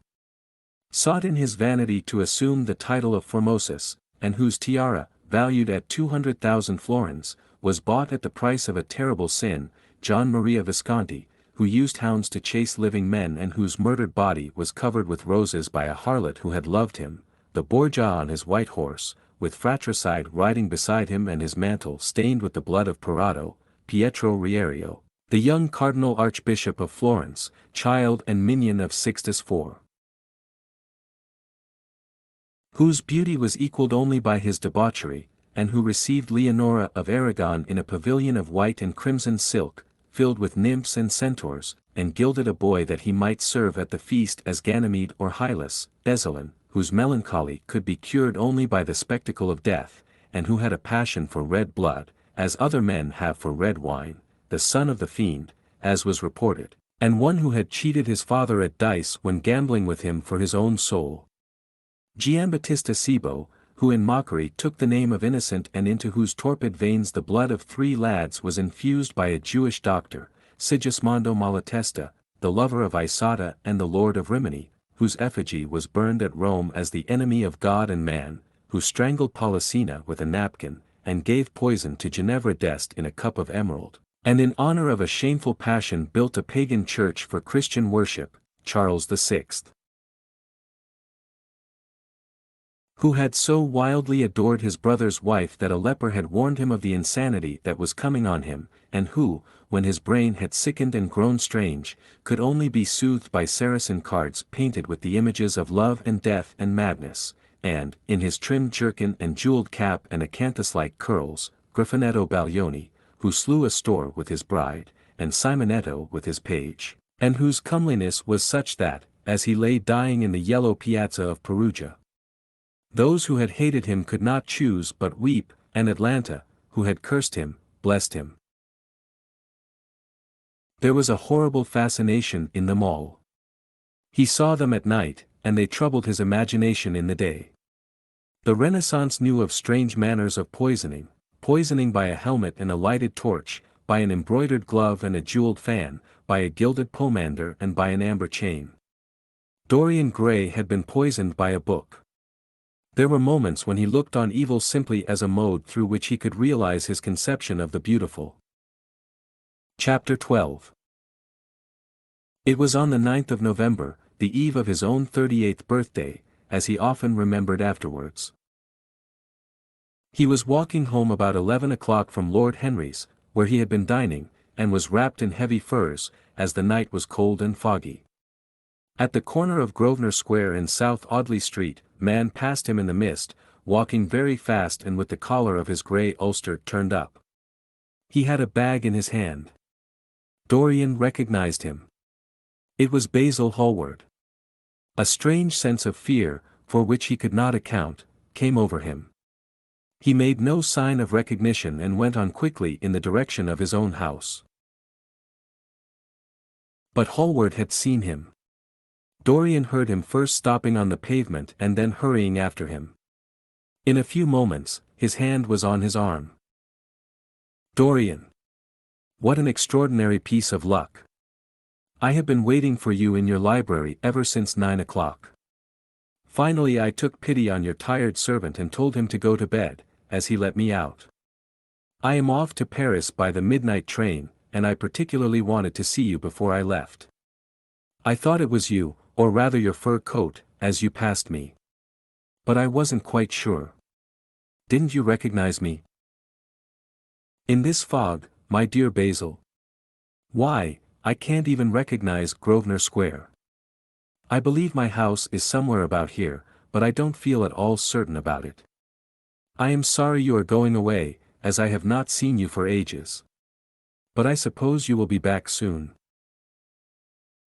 sought in his vanity to assume the title of Formosus, and whose tiara, valued at 200,000 florins, was bought at the price of a terrible sin; John Maria Visconti, who used hounds to chase living men and whose murdered body was covered with roses by a harlot who had loved him; the Borgia on his white horse, with fratricide riding beside him and his mantle stained with the blood of Perato; Pietro Rierio, the young Cardinal Archbishop of Florence, child and minion of Sixtus IV, whose beauty was equalled only by his debauchery, and who received Leonora of Aragon in a pavilion of white and crimson silk, filled with nymphs and centaurs, and gilded a boy that he might serve at the feast as Ganymede or Hylas; Ezelin, whose melancholy could be cured only by the spectacle of death, and who had a passion for red blood, as other men have for red wine; the son of the fiend, as was reported, and one who had cheated his father at dice when gambling with him for his own soul; Giambattista Cibo, who in mockery took the name of innocent and into whose torpid veins the blood of 3 lads was infused by a Jewish doctor; Sigismondo Malatesta, the lover of Isotta and the lord of Rimini, whose effigy was burned at Rome as the enemy of God and man, who strangled Polissena with a napkin, and gave poison to Ginevra d'Este in a cup of emerald, and in honor of a shameful passion built a pagan church for Christian worship; Charles VI, who had so wildly adored his brother's wife that a leper had warned him of the insanity that was coming on him, and who, when his brain had sickened and grown strange, could only be soothed by Saracen cards painted with the images of love and death and madness; and, in his trimmed jerkin and jeweled cap and acanthus-like curls, Griffinetto Baglioni, who slew Astor with his bride, and Simonetto with his page, and whose comeliness was such that, as he lay dying in the yellow piazza of Perugia, those who had hated him could not choose but weep, and Atlanta, who had cursed him, blessed him. There was a horrible fascination in them all. He saw them at night, and they troubled his imagination in the day. The Renaissance knew of strange manners of poisoning by a helmet and a lighted torch, by an embroidered glove and a jeweled fan, by a gilded pomander and by an amber chain. Dorian Gray had been poisoned by a book. There were moments when he looked on evil simply as a mode through which he could realize his conception of the beautiful. Chapter 12. It was on the 9th of November, the eve of his own 38th birthday, as he often remembered afterwards. He was walking home about 11 o'clock from Lord Henry's, where he had been dining, and was wrapped in heavy furs, as the night was cold and foggy. At the corner of Grosvenor Square and South Audley Street, man passed him in the mist, walking very fast and with the collar of his grey ulster turned up. He had a bag in his hand. Dorian recognized him. It was Basil Hallward. A strange sense of fear, for which he could not account, came over him. He made no sign of recognition and went on quickly in the direction of his own house. But Hallward had seen him. Dorian heard him first stopping on the pavement and then hurrying after him. In a few moments, his hand was on his arm. "Dorian!" What an extraordinary piece of luck. I have been waiting for you in your library ever since 9 o'clock. Finally I took pity on your tired servant and told him to go to bed, as he let me out. I am off to Paris by the midnight train, and I particularly wanted to see you before I left. I thought it was you, or rather your fur coat, as you passed me. But I wasn't quite sure. Didn't you recognize me? In this fog, my dear Basil? Why, I can't even recognize Grosvenor Square. I believe my house is somewhere about here, but I don't feel at all certain about it. I am sorry you are going away, as I have not seen you for ages. But I suppose you will be back soon.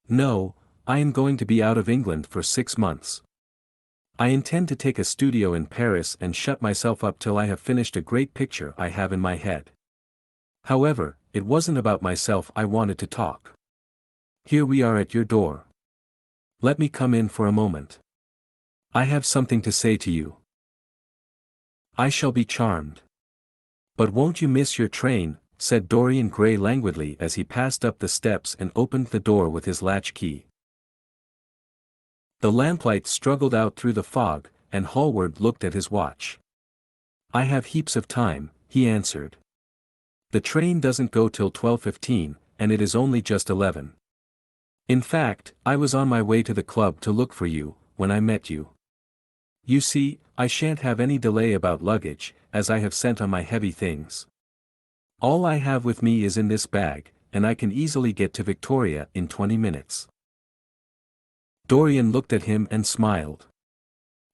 No, I am going to be out of England for 6 months. I intend to take a studio in Paris and shut myself up till I have finished a great picture I have in my head. However, it wasn't about myself I wanted to talk. Here we are at your door. Let me come in for a moment. I have something to say to you. I shall be charmed. But won't you miss your train, said Dorian Gray languidly as he passed up the steps and opened the door with his latch key. The lamplight struggled out through the fog, and Hallward looked at his watch. I have heaps of time, he answered. The train doesn't go till 12:15, and it is only just 11. In fact, I was on my way to the club to look for you, when I met you. You see, I shan't have any delay about luggage, as I have sent on my heavy things. All I have with me is in this bag, and I can easily get to Victoria in 20 minutes. Dorian looked at him and smiled.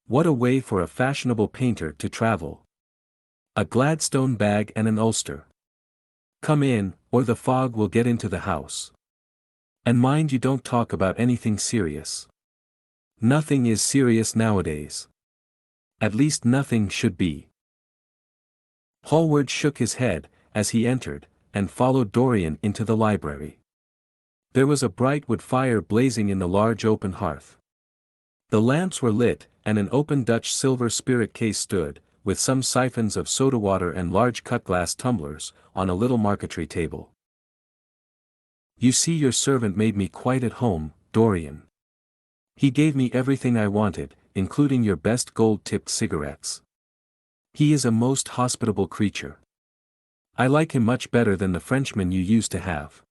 What a way for a fashionable painter to travel. A Gladstone bag and an ulster. Come in, or the fog will get into the house. And mind you don't talk about anything serious. Nothing is serious nowadays. At least nothing should be. Hallward shook his head, as he entered, and followed Dorian into the library. There was a bright wood fire blazing in the large open hearth. The lamps were lit, and an open Dutch silver spirit case stood, with some siphons of soda water and large cut-glass tumblers, on a little marquetry table. You see, your servant made me quite at home, Dorian. He gave me everything I wanted, including your best gold-tipped cigarettes. He is a most hospitable creature. I like him much better than the Frenchman you used to have.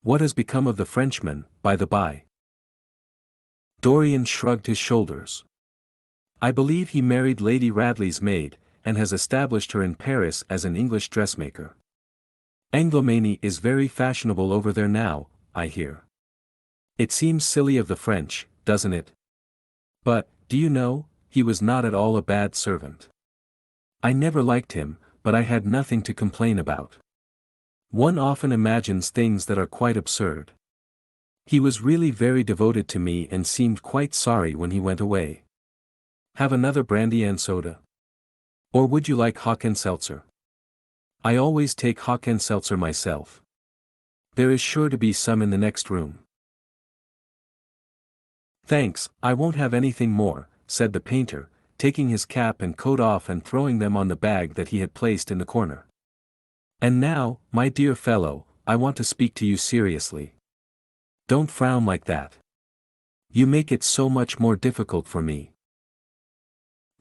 What has become of the Frenchman, by the by? Dorian shrugged his shoulders. I believe he married Lady Radley's maid, and has established her in Paris as an English dressmaker. Anglomanie is very fashionable over there now, I hear. It seems silly of the French, doesn't it? But, do you know, he was not at all a bad servant. I never liked him, but I had nothing to complain about. One often imagines things that are quite absurd. He was really very devoted to me and seemed quite sorry when he went away. Have another brandy and soda? Or would you like Hock-and-Seltzer? I always take Hock-and-Seltzer myself. There is sure to be some in the next room. Thanks, I won't have anything more, said the painter, taking his cap and coat off and throwing them on the bag that he had placed in the corner. And now, my dear fellow, I want to speak to you seriously. Don't frown like that. You make it so much more difficult for me.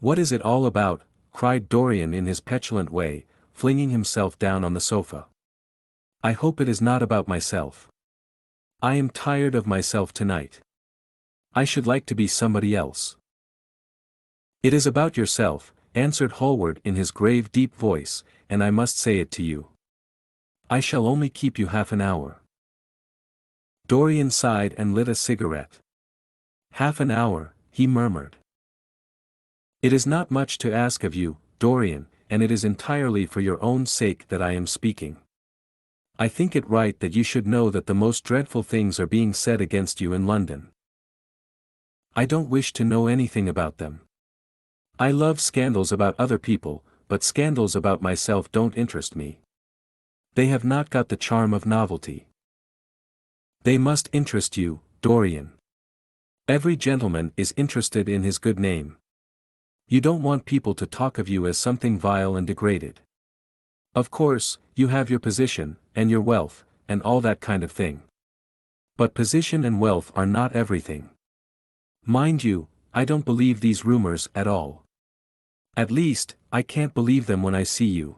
What is it all about? Cried Dorian in his petulant way, flinging himself down on the sofa. I hope it is not about myself. I am tired of myself tonight. I should like to be somebody else. It is about yourself, answered Hallward in his grave deep voice, and I must say it to you. I shall only keep you half an hour. Dorian sighed and lit a cigarette. Half an hour, he murmured. It is not much to ask of you, Dorian, and it is entirely for your own sake that I am speaking. I think it right that you should know that the most dreadful things are being said against you in London. I don't wish to know anything about them. I love scandals about other people, but scandals about myself don't interest me. They have not got the charm of novelty. They must interest you, Dorian. Every gentleman is interested in his good name. You don't want people to talk of you as something vile and degraded. Of course, you have your position, and your wealth, and all that kind of thing. But position and wealth are not everything. Mind you, I don't believe these rumors at all. At least, I can't believe them when I see you.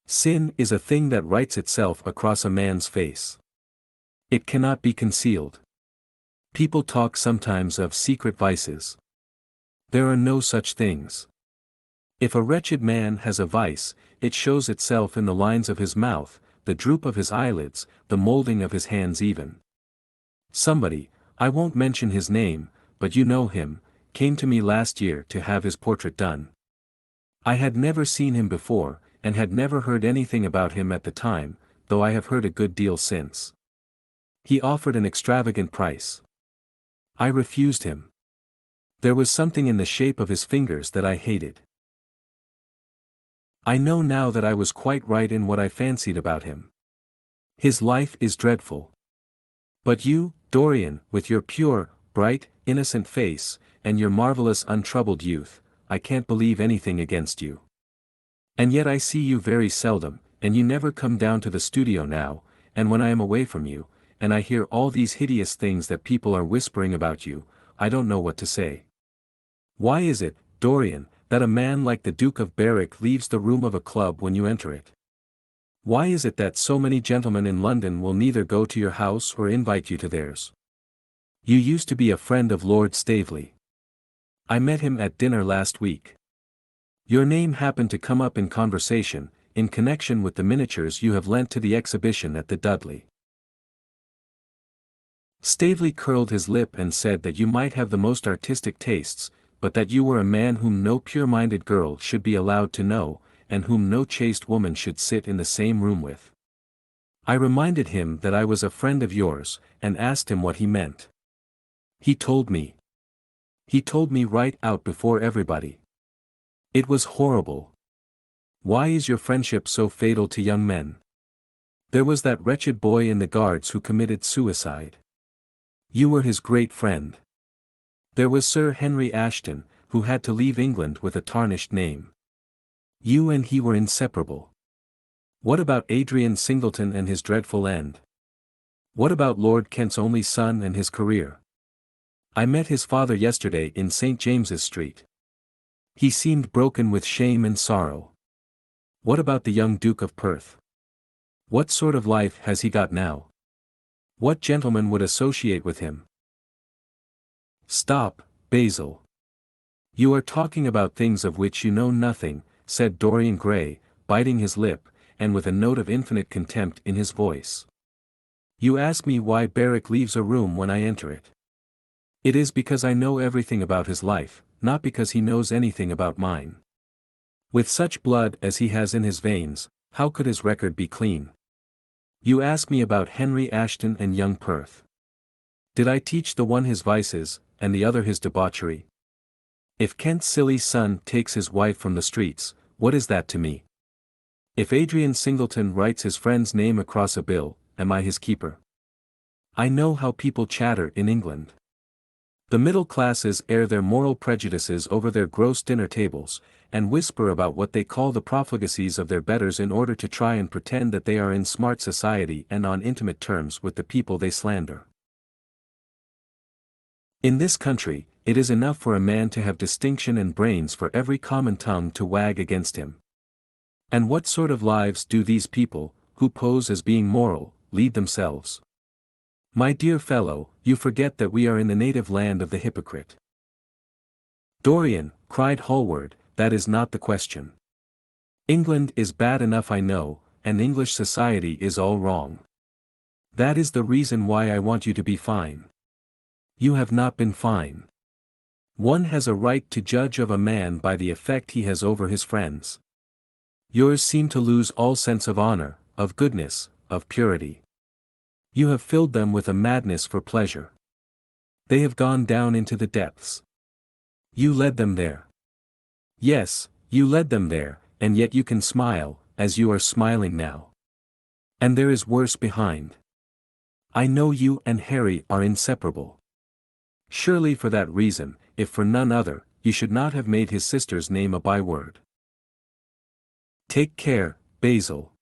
Sin is a thing that writes itself across a man's face. It cannot be concealed. People talk sometimes of secret vices. There are no such things. If a wretched man has a vice, it shows itself in the lines of his mouth, the droop of his eyelids, the molding of his hands even. Somebody, I won't mention his name, but you know him, came to me last year to have his portrait done. I had never seen him before, and had never heard anything about him at the time, though I have heard a good deal since. He offered an extravagant price. I refused him. There was something in the shape of his fingers that I hated. I know now that I was quite right in what I fancied about him. His life is dreadful. But you, Dorian, with your pure, bright, innocent face, and your marvelous untroubled youth, I can't believe anything against you. And yet I see you very seldom, and you never come down to the studio now, and when I am away from you, and I hear all these hideous things that people are whispering about you, I don't know what to say. Why is it, Dorian, that a man like the Duke of Berwick leaves the room of a club when you enter it? Why is it that so many gentlemen in London will neither go to your house or invite you to theirs? You used to be a friend of Lord Staveley. I met him at dinner last week. Your name happened to come up in conversation, in connection with the miniatures you have lent to the exhibition at the Dudley. Staveley curled his lip and said that you might have the most artistic tastes, but that you were a man whom no pure-minded girl should be allowed to know, and whom no chaste woman should sit in the same room with. I reminded him that I was a friend of yours, and asked him what he meant. He told me. He told me right out before everybody. It was horrible. Why is your friendship so fatal to young men? There was that wretched boy in the Guards who committed suicide. You were his great friend. There was Sir Henry Ashton, who had to leave England with a tarnished name. You and he were inseparable. What about Adrian Singleton and his dreadful end? What about Lord Kent's only son and his career? I met his father yesterday in St. James's Street. He seemed broken with shame and sorrow. What about the young Duke of Perth? What sort of life has he got now? What gentleman would associate with him? Stop, Basil. You are talking about things of which you know nothing, said Dorian Gray, biting his lip, and with a note of infinite contempt in his voice. You ask me why Berwick leaves a room when I enter it. It is because I know everything about his life, not because he knows anything about mine. With such blood as he has in his veins, how could his record be clean? You ask me about Henry Ashton and young Perth. Did I teach the one his vices, and the other his debauchery? If Kent's silly son takes his wife from the streets, what is that to me? If Adrian Singleton writes his friend's name across a bill, am I his keeper? I know how people chatter in England. The middle classes air their moral prejudices over their gross dinner tables, and whisper about what they call the profligacies of their betters in order to try and pretend that they are in smart society and on intimate terms with the people they slander. In this country, it is enough for a man to have distinction and brains for every common tongue to wag against him. And what sort of lives do these people, who pose as being moral, lead themselves? My dear fellow, you forget that we are in the native land of the hypocrite. Dorian, cried Hallward, that is not the question. England is bad enough I know, and English society is all wrong. That is the reason why I want you to be fine. You have not been fine. One has a right to judge of a man by the effect he has over his friends. Yours seem to lose all sense of honor, of goodness, of purity. You have filled them with a madness for pleasure. They have gone down into the depths. You led them there. Yes, you led them there, and yet you can smile, as you are smiling now. And there is worse behind. I know you and Harry are inseparable. Surely for that reason, if for none other, you should not have made his sister's name a byword. Take care, Basil.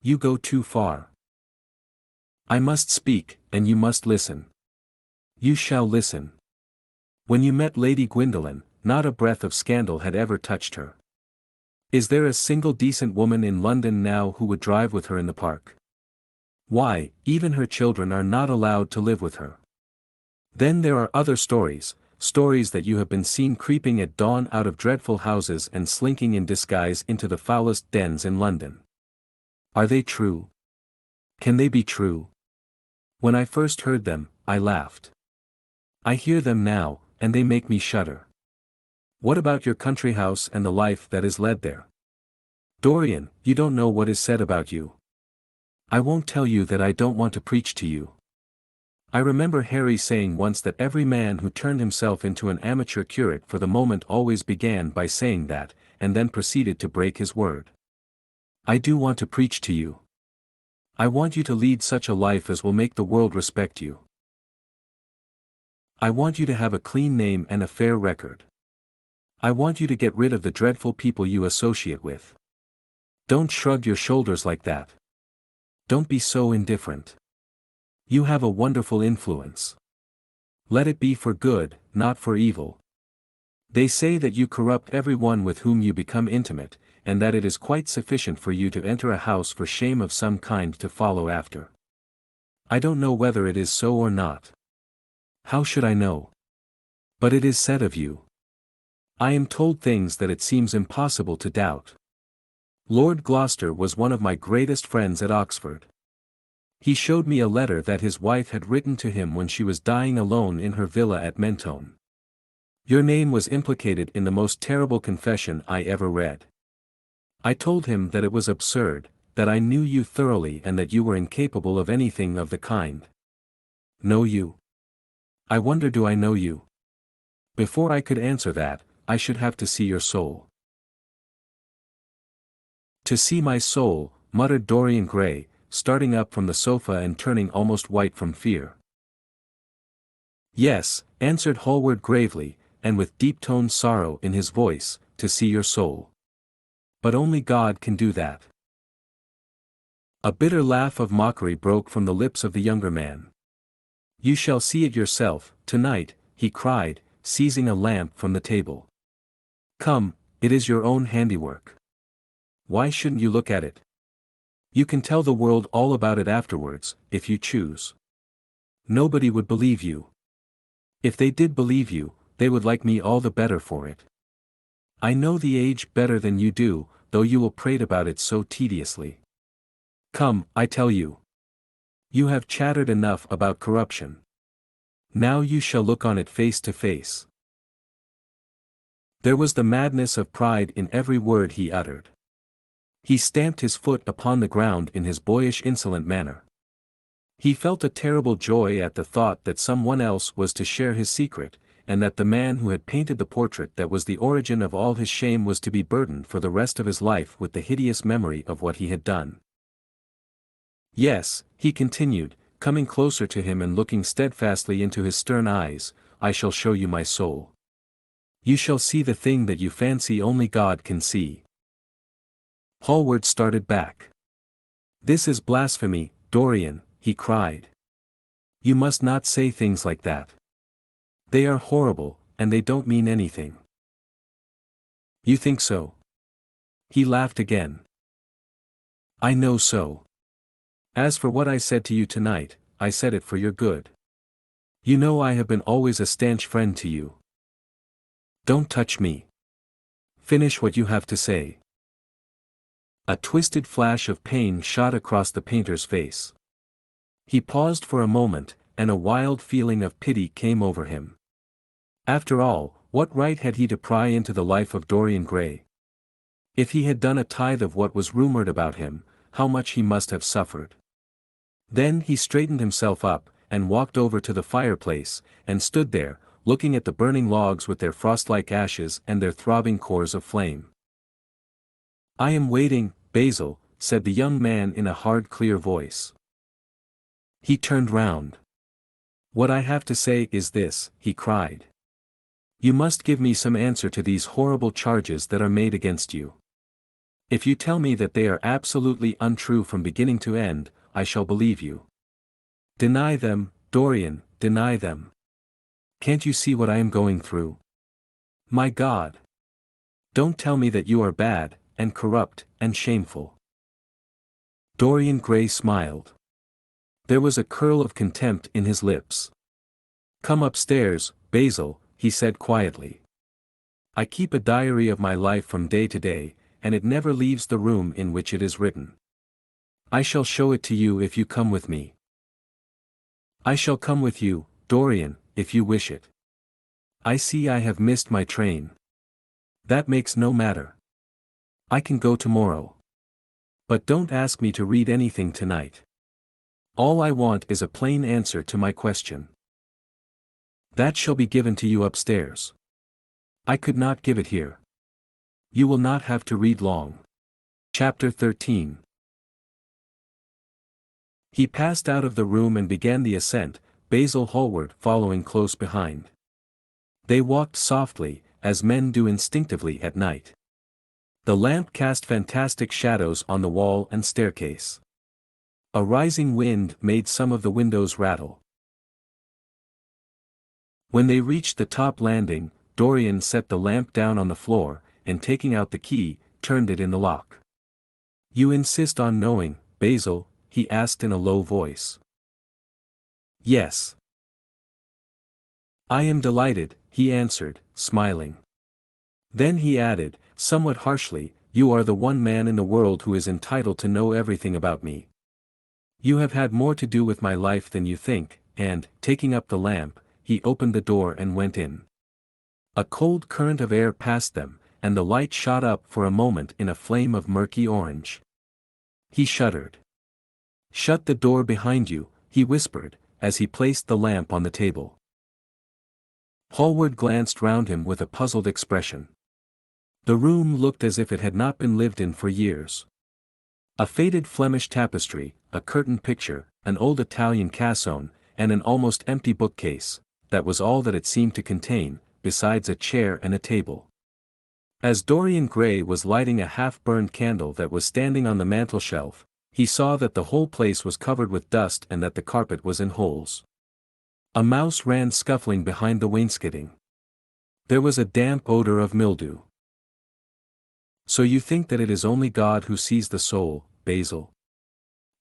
You go too far. I must speak, and you must listen. You shall listen. When you met Lady Gwendolen, not a breath of scandal had ever touched her. Is there a single decent woman in London now who would drive with her in the park? Why, even her children are not allowed to live with her. Then there are other stories, stories that you have been seen creeping at dawn out of dreadful houses and slinking in disguise into the foulest dens in London. Are they true? Can they be true? When I first heard them, I laughed. I hear them now, and they make me shudder. What about your country house and the life that is led there? Dorian, you don't know what is said about you. I won't tell you that I don't want to preach to you. I remember Harry saying once that every man who turned himself into an amateur curate for the moment always began by saying that, and then proceeded to break his word. I do want to preach to you. I want you to lead such a life as will make the world respect you. I want you to have a clean name and a fair record. I want you to get rid of the dreadful people you associate with. Don't shrug your shoulders like that. Don't be so indifferent. You have a wonderful influence. Let it be for good, not for evil. They say that you corrupt everyone with whom you become intimate, and that it is quite sufficient for you to enter a house for shame of some kind to follow after. I don't know whether it is so or not. How should I know? But it is said of you. I am told things that it seems impossible to doubt. Lord Gloucester was one of my greatest friends at Oxford. He showed me a letter that his wife had written to him when she was dying alone in her villa at Mentone. Your name was implicated in the most terrible confession I ever read. I told him that it was absurd, that I knew you thoroughly and that you were incapable of anything of the kind. Know you? I wonder, do I know you? Before I could answer that, I should have to see your soul. To see my soul, muttered Dorian Gray, starting up from the sofa and turning almost white from fear. Yes, answered Hallward gravely, and with deep-toned sorrow in his voice, to see your soul. But only God can do that. A bitter laugh of mockery broke from the lips of the younger man. You shall see it yourself, tonight, he cried, seizing a lamp from the table. Come, it is your own handiwork. Why shouldn't you look at it? You can tell the world all about it afterwards, if you choose. Nobody would believe you. If they did believe you, they would like me all the better for it. I know the age better than you do, though you will prate about it so tediously. Come, I tell you. You have chattered enough about corruption. Now you shall look on it face to face. There was the madness of pride in every word he uttered. He stamped his foot upon the ground in his boyish insolent manner. He felt a terrible joy at the thought that someone else was to share his secret, and that the man who had painted the portrait that was the origin of all his shame was to be burdened for the rest of his life with the hideous memory of what he had done. Yes, he continued, coming closer to him and looking steadfastly into his stern eyes, I shall show you my soul. You shall see the thing that you fancy only God can see. Hallward started back. This is blasphemy, Dorian, he cried. You must not say things like that. They are horrible, and they don't mean anything. You think so? He laughed again. I know so. As for what I said to you tonight, I said it for your good. You know I have been always a stanch friend to you. Don't touch me. Finish what you have to say. A twisted flash of pain shot across the painter's face. He paused for a moment, and a wild feeling of pity came over him. After all, what right had he to pry into the life of Dorian Gray? If he had done a tithe of what was rumored about him, how much he must have suffered. Then he straightened himself up, and walked over to the fireplace, and stood there, looking at the burning logs with their frost-like ashes and their throbbing cores of flame. I am waiting, Basil, said the young man in a hard, clear voice. He turned round. What I have to say is this, he cried. You must give me some answer to these horrible charges that are made against you. If you tell me that they are absolutely untrue from beginning to end, I shall believe you. Deny them, Dorian, deny them. Can't you see what I am going through? My God! Don't tell me that you are bad, and corrupt, and shameful. Dorian Gray smiled. There was a curl of contempt in his lips. Come upstairs, Basil, he said quietly. I keep a diary of my life from day to day, and it never leaves the room in which it is written. I shall show it to you if you come with me. I shall come with you, Dorian, if you wish it. I see I have missed my train. That makes no matter. I can go tomorrow. But don't ask me to read anything tonight. All I want is a plain answer to my question. That shall be given to you upstairs. I could not give it here. You will not have to read long. Chapter 13. He passed out of the room and began the ascent, Basil Hallward following close behind. They walked softly, as men do instinctively at night. The lamp cast fantastic shadows on the wall and staircase. A rising wind made some of the windows rattle. When they reached the top landing, Dorian set the lamp down on the floor, and taking out the key, turned it in the lock. You insist on knowing, Basil? He asked in a low voice. Yes. I am delighted, he answered, smiling. Then he added, somewhat harshly, you are the one man in the world who is entitled to know everything about me. You have had more to do with my life than you think, and, taking up the lamp, he opened the door and went in. A cold current of air passed them, and the light shot up for a moment in a flame of murky orange. He shuddered. Shut the door behind you, he whispered, as he placed the lamp on the table. Hallward glanced round him with a puzzled expression. The room looked as if it had not been lived in for years. A faded Flemish tapestry, a curtained picture, an old Italian cassone, and an almost empty bookcase, that was all that it seemed to contain, besides a chair and a table. As Dorian Gray was lighting a half-burned candle that was standing on the mantelshelf, he saw that the whole place was covered with dust and that the carpet was in holes. A mouse ran scuffling behind the wainscoting. There was a damp odor of mildew. So you think that it is only God who sees the soul, Basil?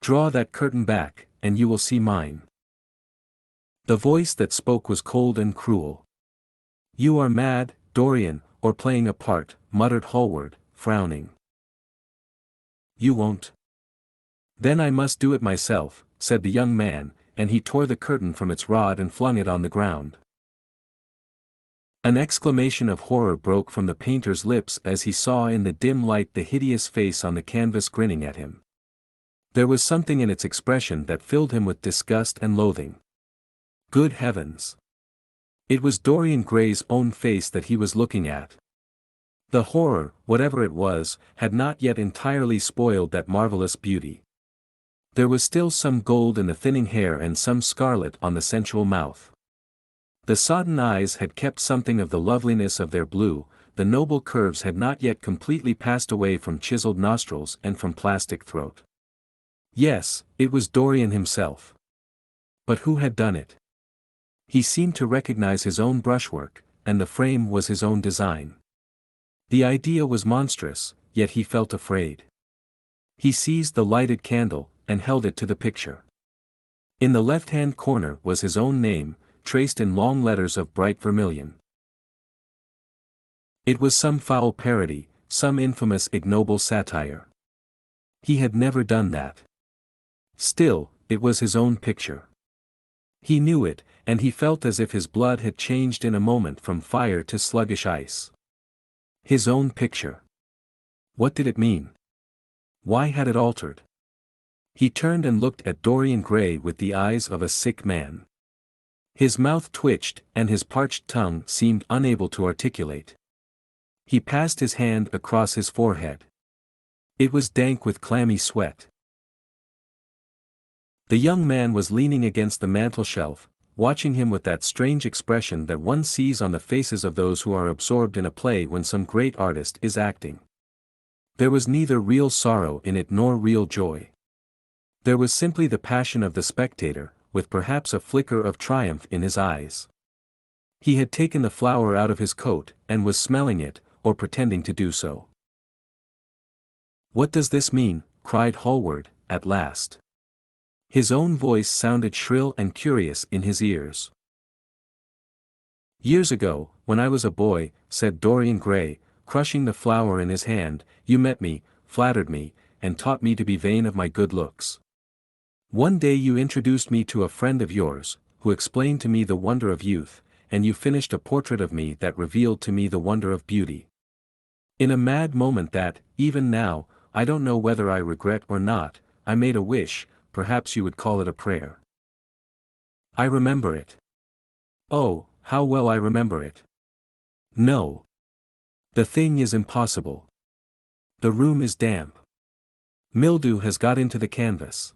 Draw that curtain back, and you will see mine. The voice that spoke was cold and cruel. You are mad, Dorian, or playing a part, muttered Hallward, frowning. You won't? Then I must do it myself, said the young man, and he tore the curtain from its rod and flung it on the ground. An exclamation of horror broke from the painter's lips as he saw in the dim light the hideous face on the canvas grinning at him. There was something in its expression that filled him with disgust and loathing. Good heavens! It was Dorian Gray's own face that he was looking at. The horror, whatever it was, had not yet entirely spoiled that marvelous beauty. There was still some gold in the thinning hair and some scarlet on the sensual mouth. The sodden eyes had kept something of the loveliness of their blue, the noble curves had not yet completely passed away from chiseled nostrils and from plastic throat. Yes, it was Dorian himself. But who had done it? He seemed to recognize his own brushwork, and the frame was his own design. The idea was monstrous, yet he felt afraid. He seized the lighted candle, and held it to the picture. In the left-hand corner was his own name, traced in long letters of bright vermilion. It was some foul parody, some infamous ignoble satire. He had never done that. Still, it was his own picture. He knew it, and he felt as if his blood had changed in a moment from fire to sluggish ice. His own picture. What did it mean? Why had it altered? He turned and looked at Dorian Gray with the eyes of a sick man. His mouth twitched, and his parched tongue seemed unable to articulate. He passed his hand across his forehead. It was dank with clammy sweat. The young man was leaning against the mantelshelf, watching him with that strange expression that one sees on the faces of those who are absorbed in a play when some great artist is acting. There was neither real sorrow in it nor real joy. There was simply the passion of the spectator, with perhaps a flicker of triumph in his eyes. He had taken the flower out of his coat, and was smelling it, or pretending to do so. "What does this mean?" cried Hallward, at last. His own voice sounded shrill and curious in his ears. "Years ago, when I was a boy," said Dorian Gray, crushing the flower in his hand, "you met me, flattered me, and taught me to be vain of my good looks. One day you introduced me to a friend of yours, who explained to me the wonder of youth, and you finished a portrait of me that revealed to me the wonder of beauty. In a mad moment that, even now, I don't know whether I regret or not, I made a wish, perhaps you would call it a prayer. I remember it. Oh, how well I remember it. No. The thing is impossible. The room is damp. Mildew has got into the canvas.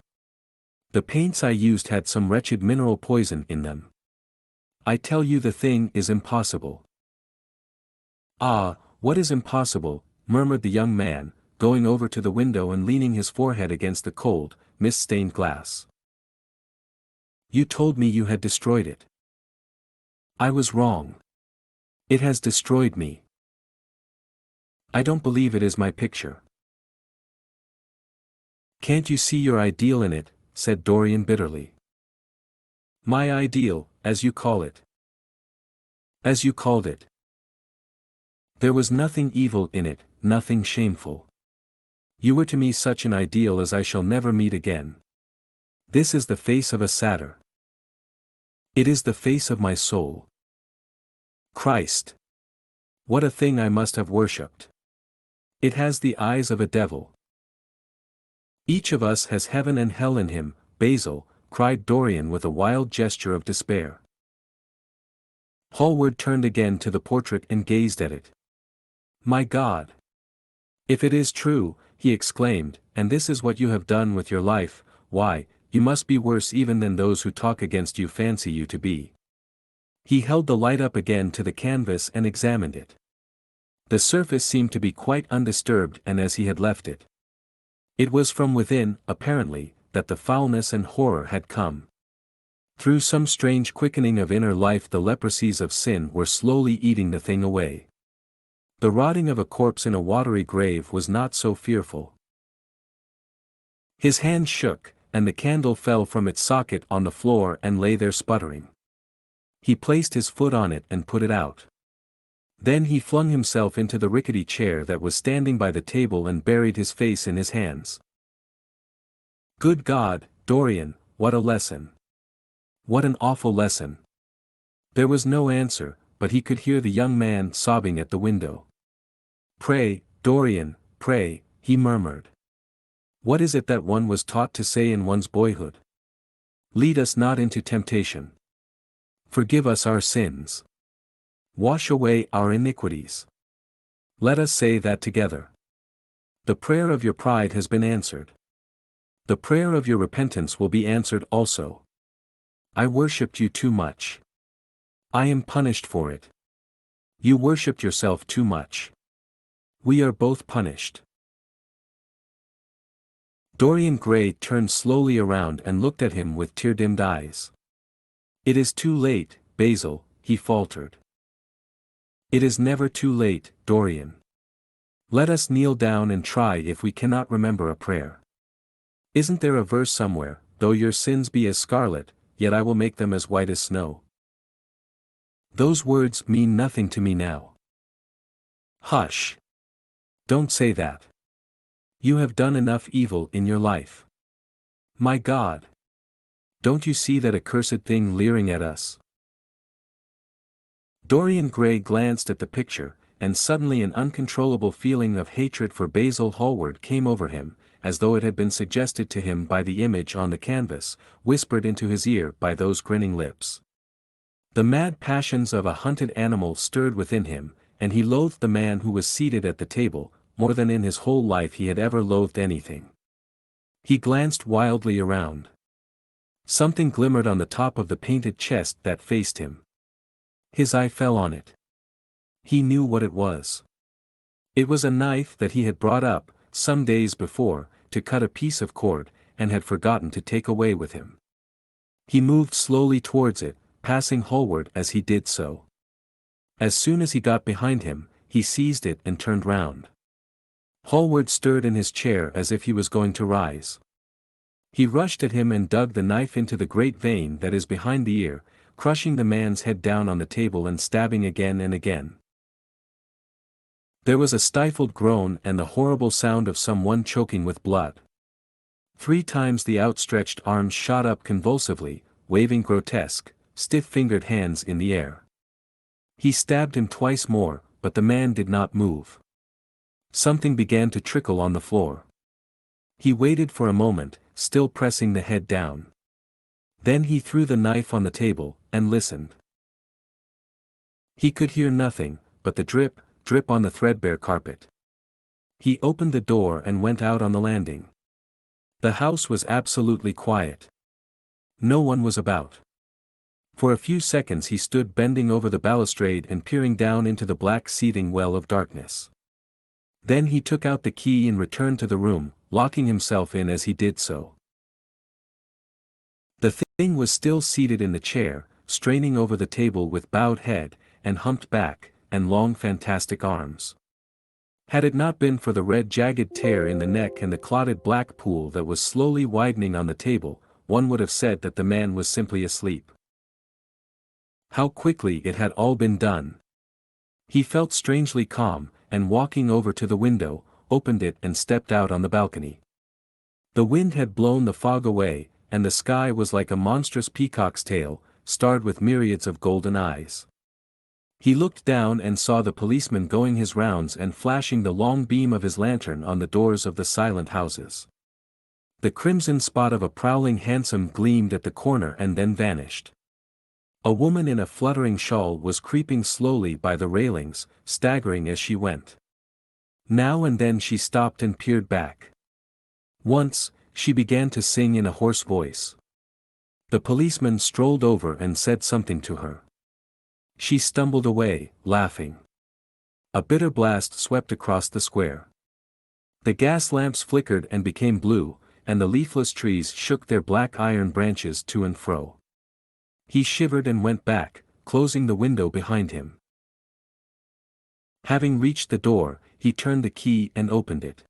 The paints I used had some wretched mineral poison in them. I tell you the thing is impossible." "Ah, what is impossible?" murmured the young man, going over to the window and leaning his forehead against the cold, mist-stained glass. "You told me you had destroyed it. I was wrong. It has destroyed me. I don't believe it is my picture." "Can't you see your ideal in it?" said Dorian bitterly. "My ideal, as you call it. As you called it. There was nothing evil in it, nothing shameful. You were to me such an ideal as I shall never meet again. This is the face of a satyr. It is the face of my soul. Christ! What a thing I must have worshipped. It has the eyes of a devil. Each of us has heaven and hell in him, Basil," cried Dorian with a wild gesture of despair. Hallward turned again to the portrait and gazed at it. "My God! If it is true," he exclaimed, "and this is what you have done with your life, why, you must be worse even than those who talk against you fancy you to be." He held the light up again to the canvas and examined it. The surface seemed to be quite undisturbed and as he had left it. It was from within, apparently, that the foulness and horror had come. Through some strange quickening of inner life the leprosies of sin were slowly eating the thing away. The rotting of a corpse in a watery grave was not so fearful. His hand shook, and the candle fell from its socket on the floor and lay there sputtering. He placed his foot on it and put it out. Then he flung himself into the rickety chair that was standing by the table and buried his face in his hands. Good God, Dorian, what a lesson! What an awful lesson! There was no answer, but he could hear the young man sobbing at the window. "Pray, Dorian, pray," he murmured. "What is it that one was taught to say in one's boyhood? Lead us not into temptation. Forgive us our sins. Wash away our iniquities. Let us say that together. The prayer of your pride has been answered. The prayer of your repentance will be answered also. I worshipped you too much. I am punished for it. You worshipped yourself too much. We are both punished." Dorian Gray turned slowly around and looked at him with tear-dimmed eyes. "It is too late, Basil," he faltered. "It is never too late, Dorian. Let us kneel down and try if we cannot remember a prayer. Isn't there a verse somewhere, though your sins be as scarlet, yet I will make them as white as snow? Those words mean nothing to me now." "Hush! Don't say that. You have done enough evil in your life. My God! Don't you see that accursed thing leering at us?" Dorian Gray glanced at the picture, and suddenly an uncontrollable feeling of hatred for Basil Hallward came over him, as though it had been suggested to him by the image on the canvas, whispered into his ear by those grinning lips. The mad passions of a hunted animal stirred within him, and he loathed the man who was seated at the table, more than in his whole life he had ever loathed anything. He glanced wildly around. Something glimmered on the top of the painted chest that faced him. His eye fell on it. He knew what it was. It was a knife that he had brought up, some days before, to cut a piece of cord, and had forgotten to take away with him. He moved slowly towards it, passing Hallward as he did so. As soon as he got behind him, he seized it and turned round. Hallward stirred in his chair as if he was going to rise. He rushed at him and dug the knife into the great vein that is behind the ear, crushing the man's head down on the table and stabbing again and again. There was a stifled groan and the horrible sound of someone choking with blood. 3 times the outstretched arms shot up convulsively, waving grotesque, stiff-fingered hands in the air. He stabbed him twice more, but the man did not move. Something began to trickle on the floor. He waited for a moment, still pressing the head down. Then he threw the knife on the table, and listened. He could hear nothing, but the drip, drip on the threadbare carpet. He opened the door and went out on the landing. The house was absolutely quiet. No one was about. For a few seconds he stood bending over the balustrade and peering down into the black seething well of darkness. Then he took out the key and returned to the room, locking himself in as he did so. The thing was still seated in the chair, straining over the table with bowed head, and humped back, and long fantastic arms. Had it not been for the red jagged tear in the neck and the clotted black pool that was slowly widening on the table, one would have said that the man was simply asleep. How quickly it had all been done! He felt strangely calm, and walking over to the window, opened it and stepped out on the balcony. The wind had blown the fog away, and the sky was like a monstrous peacock's tail, starred with myriads of golden eyes. He looked down and saw the policeman going his rounds and flashing the long beam of his lantern on the doors of the silent houses. The crimson spot of a prowling hansom gleamed at the corner and then vanished. A woman in a fluttering shawl was creeping slowly by the railings, staggering as she went. Now and then she stopped and peered back. Once, she began to sing in a hoarse voice. The policeman strolled over and said something to her. She stumbled away, laughing. A bitter blast swept across the square. The gas lamps flickered and became blue, and the leafless trees shook their black iron branches to and fro. He shivered and went back, closing the window behind him. Having reached the door, he turned the key and opened it.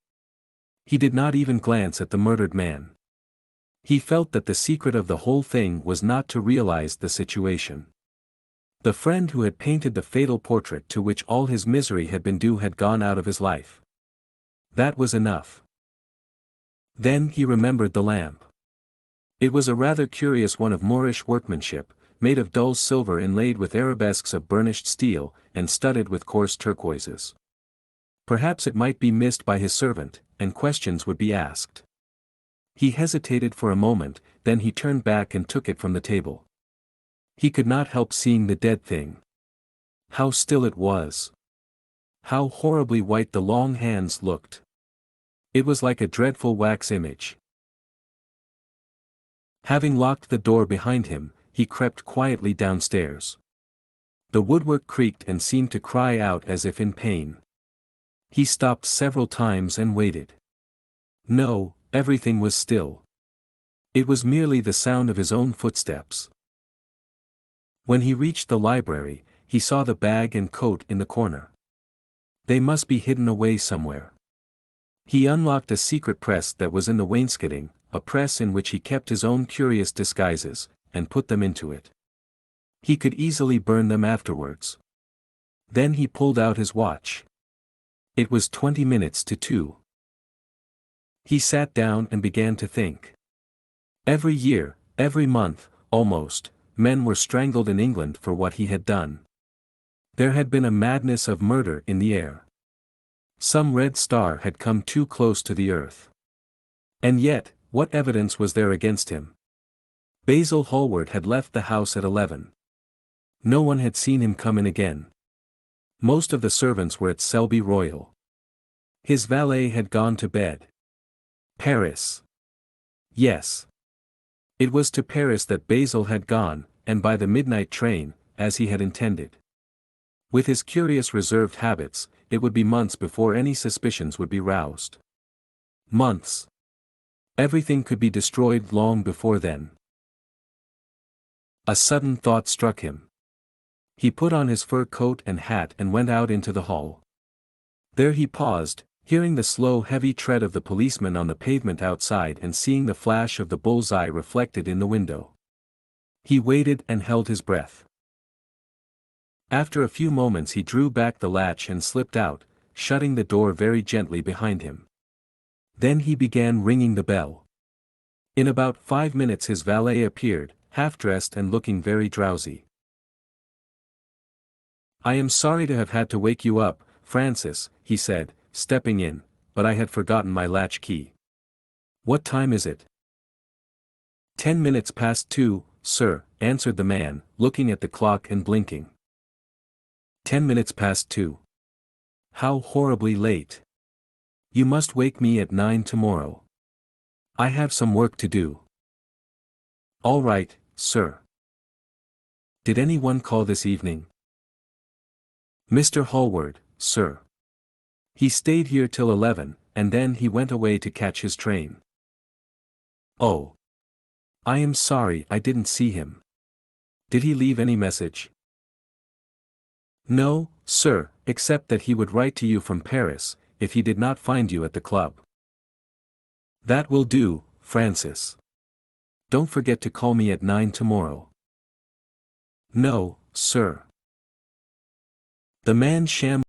He did not even glance at the murdered man. He felt that the secret of the whole thing was not to realize the situation. The friend who had painted the fatal portrait to which all his misery had been due had gone out of his life. That was enough. Then he remembered the lamp. It was a rather curious one of Moorish workmanship, made of dull silver inlaid with arabesques of burnished steel, and studded with coarse turquoises. Perhaps it might be missed by his servant, and questions would be asked. He hesitated for a moment, then he turned back and took it from the table. He could not help seeing the dead thing. How still it was! How horribly white the long hands looked! It was like a dreadful wax image. Having locked the door behind him, he crept quietly downstairs. The woodwork creaked and seemed to cry out as if in pain. He stopped several times and waited. No, everything was still. It was merely the sound of his own footsteps. When he reached the library, he saw the bag and coat in the corner. They must be hidden away somewhere. He unlocked a secret press that was in the wainscoting, a press in which he kept his own curious disguises, and put them into it. He could easily burn them afterwards. Then he pulled out his watch. It was 20 minutes to 2. He sat down and began to think. Every year, every month, almost, men were strangled in England for what he had done. There had been a madness of murder in the air. Some red star had come too close to the earth. And yet, what evidence was there against him? Basil Hallward had left the house at 11. No one had seen him come in again. Most of the servants were at Selby Royal. His valet had gone to bed. Paris. Yes. It was to Paris that Basil had gone, and by the midnight train, as he had intended. With his curious reserved habits, it would be months before any suspicions would be roused. Months. Everything could be destroyed long before then. A sudden thought struck him. He put on his fur coat and hat and went out into the hall. There he paused, hearing the slow heavy tread of the policeman on the pavement outside and seeing the flash of the bull's-eye reflected in the window. He waited and held his breath. After a few moments he drew back the latch and slipped out, shutting the door very gently behind him. Then he began ringing the bell. In about 5 minutes his valet appeared, half-dressed and looking very drowsy. "I am sorry to have had to wake you up, Francis," he said, stepping in, "but I had forgotten my latch key." "What time is it?" 10 minutes past 2, sir," answered the man, looking at the clock and blinking. 10 minutes past 2. How horribly late. You must wake me at 9 tomorrow. I have some work to do. All right, sir. Did anyone call this evening? Mr. Hallward, sir. He stayed here till 11, and then he went away to catch his train. Oh. I am sorry I didn't see him. Did he leave any message? No, sir, except that he would write to you from Paris, if he did not find you at the club. That will do, Francis. Don't forget to call me at 9 tomorrow. No, sir. The man shambled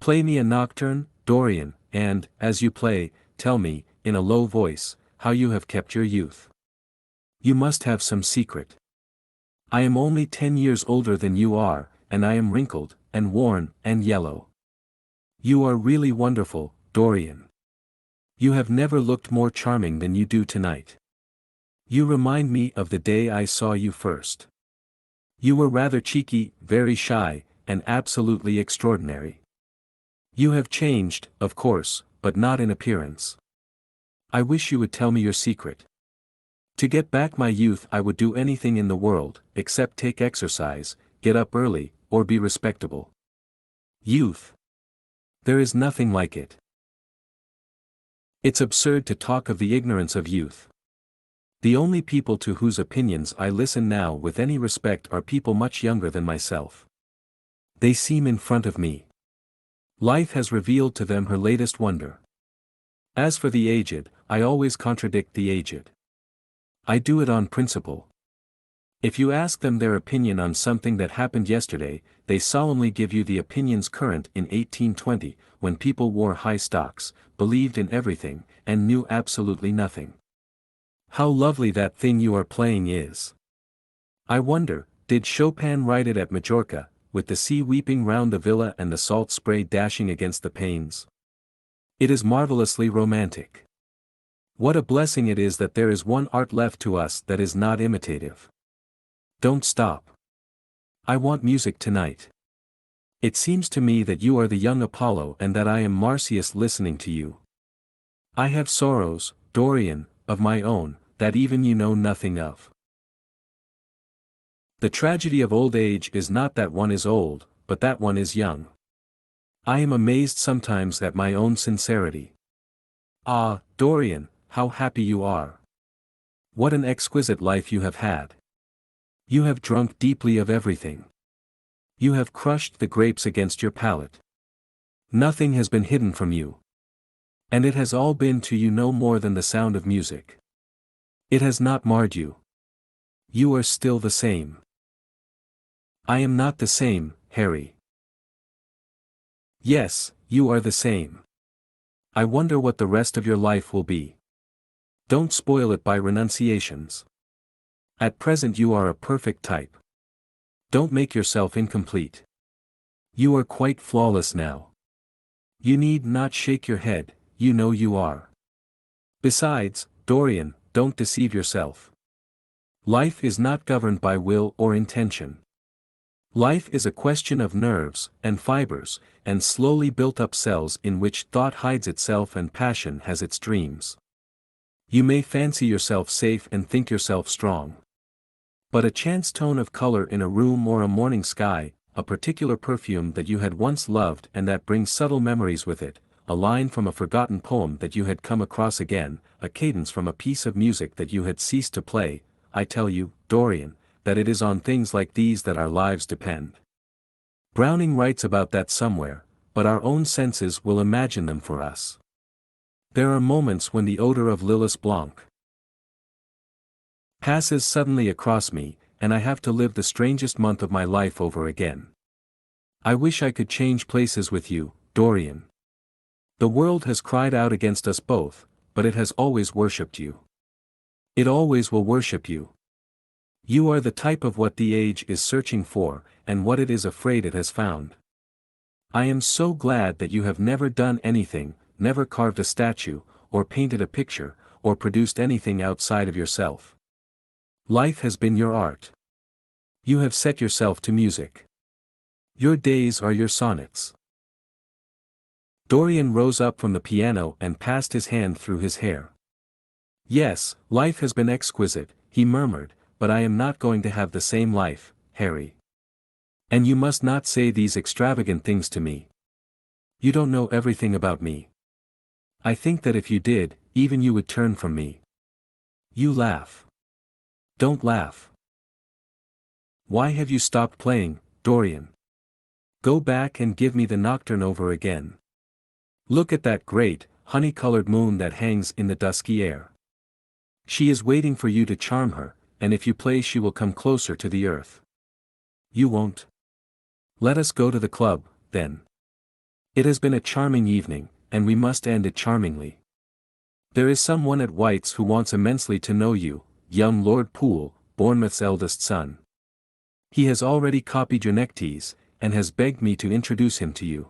Play me a nocturne, Dorian, and, as you play, tell me, in a low voice, how you have kept your youth. You must have some secret. I am only 10 years older than you are, and I am wrinkled, and worn, and yellow. You are really wonderful, Dorian. You have never looked more charming than you do tonight. You remind me of the day I saw you first. You were rather cheeky, very shy, and absolutely extraordinary. You have changed, of course, but not in appearance. I wish you would tell me your secret. To get back my youth I would do anything in the world, except take exercise, get up early, or be respectable. Youth. There is nothing like it. It's absurd to talk of the ignorance of youth. The only people to whose opinions I listen now with any respect are people much younger than myself. They seem in front of me. Life has revealed to them her latest wonder. As for the aged, I always contradict the aged. I do it on principle. If you ask them their opinion on something that happened yesterday, they solemnly give you the opinions current in 1820, when people wore high stocks, believed in everything, and knew absolutely nothing. How lovely that thing you are playing is. I wonder, did Chopin write it at Majorca, with the sea weeping round the villa and the salt spray dashing against the panes? It is marvelously romantic. What a blessing it is that there is one art left to us that is not imitative. Don't stop. I want music tonight. It seems to me that you are the young Apollo and that I am Marsyas listening to you. I have sorrows, Dorian, of my own, that even you know nothing of. The tragedy of old age is not that one is old, but that one is young. I am amazed sometimes at my own sincerity. Ah, Dorian, how happy you are. What an exquisite life you have had. You have drunk deeply of everything. You have crushed the grapes against your palate. Nothing has been hidden from you. And it has all been to you no more than the sound of music. It has not marred you. You are still the same. I am not the same, Harry. Yes, you are the same. I wonder what the rest of your life will be. Don't spoil it by renunciations. At present you are a perfect type. Don't make yourself incomplete. You are quite flawless now. You need not shake your head, you know you are. Besides, Dorian, don't deceive yourself. Life is not governed by will or intention. Life is a question of nerves, and fibers, and slowly built up cells in which thought hides itself and passion has its dreams. You may fancy yourself safe and think yourself strong. But a chance tone of color in a room or a morning sky, a particular perfume that you had once loved and that brings subtle memories with it, a line from a forgotten poem that you had come across again, a cadence from a piece of music that you had ceased to play, I tell you, Dorian, that it is on things like these that our lives depend. Browning writes about that somewhere, but our own senses will imagine them for us. There are moments when the odor of Lillis Blanc passes suddenly across me, and I have to live the strangest month of my life over again. I wish I could change places with you, Dorian. The world has cried out against us both, but it has always worshipped you. It always will worship you. You are the type of what the age is searching for, and what it is afraid it has found. I am so glad that you have never done anything, never carved a statue, or painted a picture, or produced anything outside of yourself. Life has been your art. You have set yourself to music. Your days are your sonnets. Dorian rose up from the piano and passed his hand through his hair. Yes, life has been exquisite, he murmured, but I am not going to have the same life, Harry. And you must not say these extravagant things to me. You don't know everything about me. I think that if you did, even you would turn from me. You laugh. Don't laugh. Why have you stopped playing, Dorian? Go back and give me the nocturne over again. Look at that great, honey-colored moon that hangs in the dusky air. She is waiting for you to charm her, and if you play she will come closer to the earth. You won't. Let us go to the club, then. It has been a charming evening, and we must end it charmingly. There is someone at White's who wants immensely to know you, young Lord Poole, Bournemouth's eldest son. He has already copied your neckties, and has begged me to introduce him to you.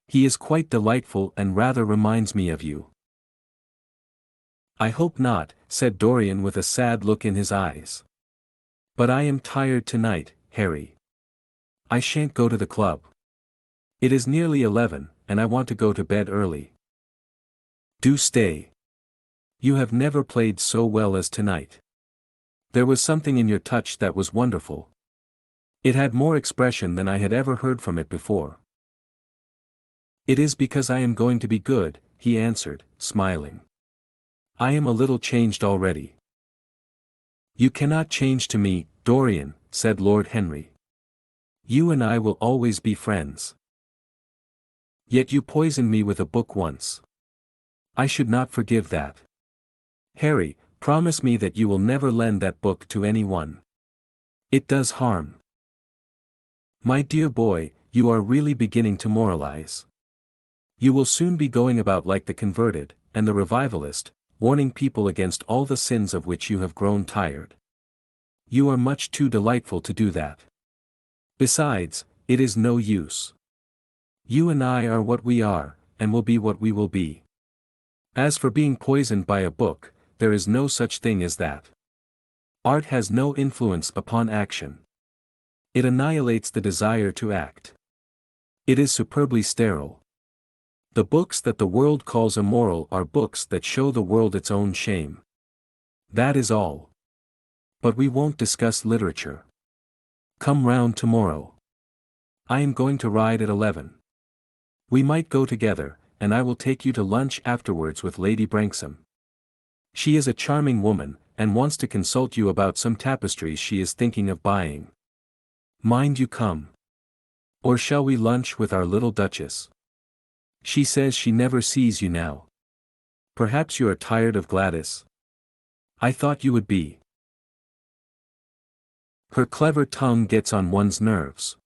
He is quite delightful and rather reminds me of you. I hope not, said Dorian with a sad look in his eyes. But I am tired tonight, Harry. I shan't go to the club. It is nearly 11, and I want to go to bed early. Do stay. You have never played so well as tonight. There was something in your touch that was wonderful. It had more expression than I had ever heard from it before. It is because I am going to be good, he answered, smiling. I am a little changed already. You cannot change to me, Dorian, said Lord Henry. You and I will always be friends. Yet you poisoned me with a book once. I should not forgive that. Harry, promise me that you will never lend that book to anyone. It does harm. My dear boy, you are really beginning to moralize. You will soon be going about like the converted, and the revivalist, warning people against all the sins of which you have grown tired. You are much too delightful to do that. Besides, it is no use. You and I are what we are, and will be what we will be. As for being poisoned by a book, there is no such thing as that. Art has no influence upon action. It annihilates the desire to act. It is superbly sterile. The books that the world calls immoral are books that show the world its own shame. That is all. But we won't discuss literature. Come round tomorrow. I am going to ride at 11. We might go together, and I will take you to lunch afterwards with Lady Branksome. She is a charming woman, and wants to consult you about some tapestries she is thinking of buying. Mind you come. Or shall we lunch with our little Duchess? She says she never sees you now. Perhaps you are tired of Gladys? I thought you would be. Her clever tongue gets on one's nerves.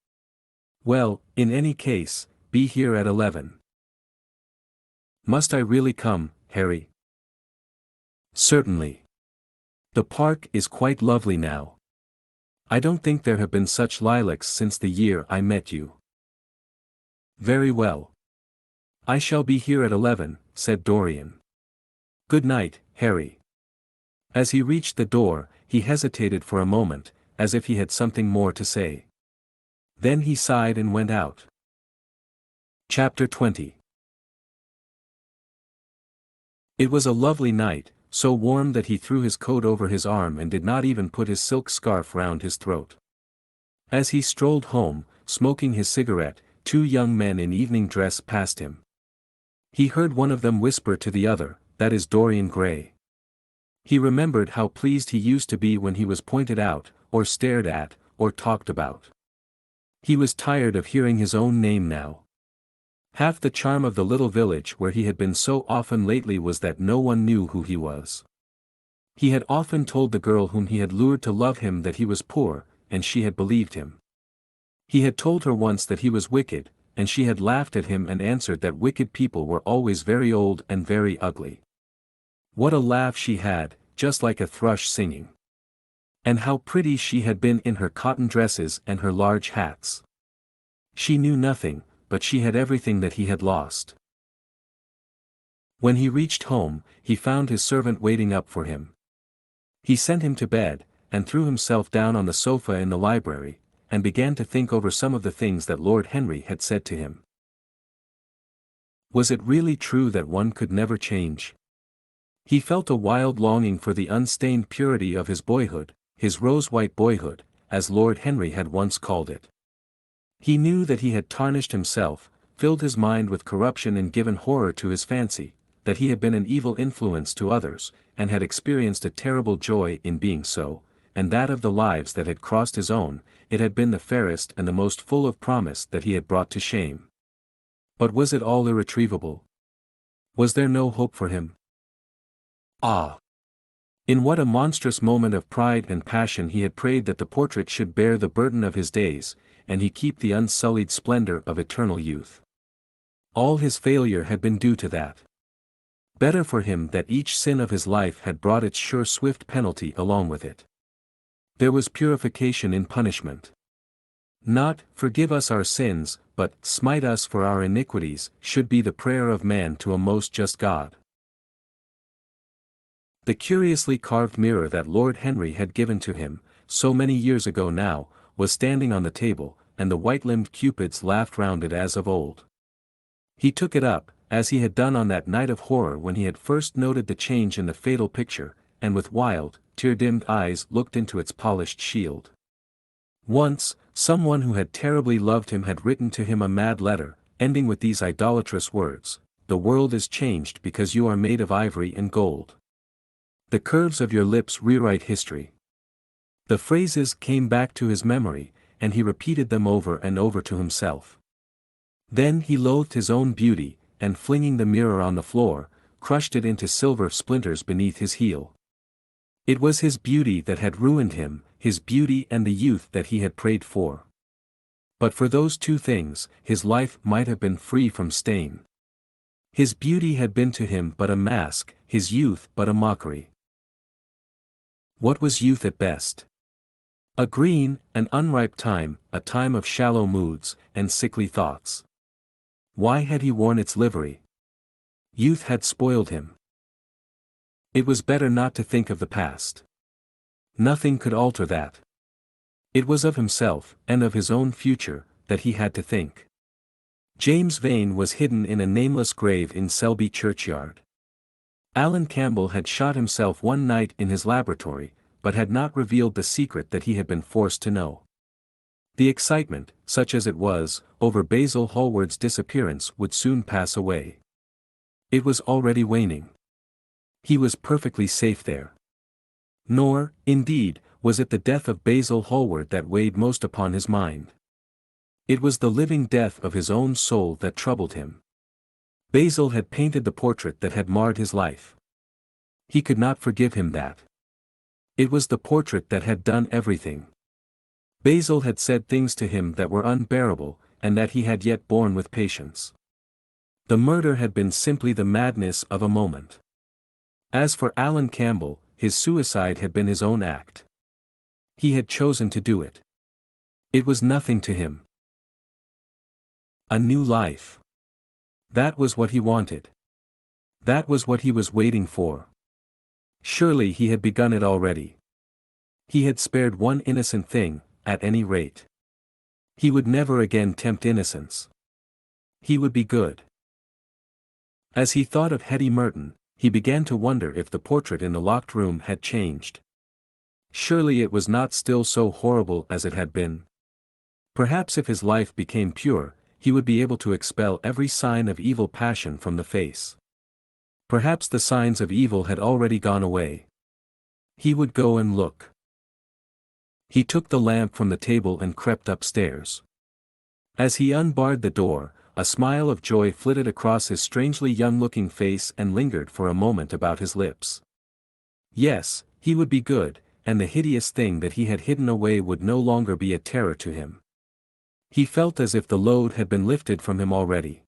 Well, in any case, be here at 11. Must I really come, Harry? Certainly. The park is quite lovely now. I don't think there have been such lilacs since the year I met you. Very well. I shall be here at 11, said Dorian. Good night, Harry. As he reached the door, he hesitated for a moment, as if he had something more to say. Then he sighed and went out. Chapter 20. It was a lovely night, so warm that he threw his coat over his arm and did not even put his silk scarf round his throat. As he strolled home, smoking his cigarette, two young men in evening dress passed him. He heard one of them whisper to the other, "That is Dorian Gray." He remembered how pleased he used to be when he was pointed out, or stared at, or talked about. He was tired of hearing his own name now. Half the charm of the little village where he had been so often lately was that no one knew who he was. He had often told the girl whom he had lured to love him that he was poor, and she had believed him. He had told her once that he was wicked, and she had laughed at him and answered that wicked people were always very old and very ugly. What a laugh she had, just like a thrush singing. And how pretty she had been in her cotton dresses and her large hats. She knew nothing, but she had everything that he had lost. When he reached home, he found his servant waiting up for him. He sent him to bed, and threw himself down on the sofa in the library, and began to think over some of the things that Lord Henry had said to him. Was it really true that one could never change? He felt a wild longing for the unstained purity of his boyhood, his rose-white boyhood, as Lord Henry had once called it. He knew that he had tarnished himself, filled his mind with corruption and given horror to his fancy, that he had been an evil influence to others, and had experienced a terrible joy in being so, and that of the lives that had crossed his own, it had been the fairest and the most full of promise that he had brought to shame. But was it all irretrievable? Was there no hope for him? Ah! In what a monstrous moment of pride and passion he had prayed that the portrait should bear the burden of his days, and he keep the unsullied splendor of eternal youth. All his failure had been due to that. Better for him that each sin of his life had brought its sure swift penalty along with it. There was purification in punishment. Not, "Forgive us our sins," but, "Smite us for our iniquities," should be the prayer of man to a most just God. The curiously carved mirror that Lord Henry had given to him, so many years ago now, was standing on the table, and the white-limbed cupids laughed round it as of old. He took it up, as he had done on that night of horror when he had first noted the change in the fatal picture, and with wild, tear-dimmed eyes looked into its polished shield. Once, someone who had terribly loved him had written to him a mad letter, ending with these idolatrous words: "The world is changed because you are made of ivory and gold. The curves of your lips rewrite history." The phrases came back to his memory, and he repeated them over and over to himself. Then he loathed his own beauty, and flinging the mirror on the floor, crushed it into silver splinters beneath his heel. It was his beauty that had ruined him, his beauty and the youth that he had prayed for. But for those two things, his life might have been free from stain. His beauty had been to him but a mask, his youth but a mockery. What was youth at best? A green, an unripe time, a time of shallow moods, and sickly thoughts. Why had he worn its livery? Youth had spoiled him. It was better not to think of the past. Nothing could alter that. It was of himself, and of his own future, that he had to think. James Vane was hidden in a nameless grave in Selby churchyard. Alan Campbell had shot himself one night in his laboratory, but had not revealed the secret that he had been forced to know. The excitement, such as it was, over Basil Hallward's disappearance would soon pass away. It was already waning. He was perfectly safe there. Nor, indeed, was it the death of Basil Hallward that weighed most upon his mind. It was the living death of his own soul that troubled him. Basil had painted the portrait that had marred his life. He could not forgive him that. It was the portrait that had done everything. Basil had said things to him that were unbearable, and that he had yet borne with patience. The murder had been simply the madness of a moment. As for Alan Campbell, his suicide had been his own act. He had chosen to do it. It was nothing to him. A new life. That was what he wanted. That was what he was waiting for. Surely he had begun it already. He had spared one innocent thing, at any rate. He would never again tempt innocence. He would be good. As he thought of Hetty Merton, he began to wonder if the portrait in the locked room had changed. Surely it was not still so horrible as it had been. Perhaps if his life became pure, he would be able to expel every sign of evil passion from the face. Perhaps the signs of evil had already gone away. He would go and look. He took the lamp from the table and crept upstairs. As he unbarred the door, a smile of joy flitted across his strangely young-looking face and lingered for a moment about his lips. Yes, he would be good, and the hideous thing that he had hidden away would no longer be a terror to him. He felt as if the load had been lifted from him already.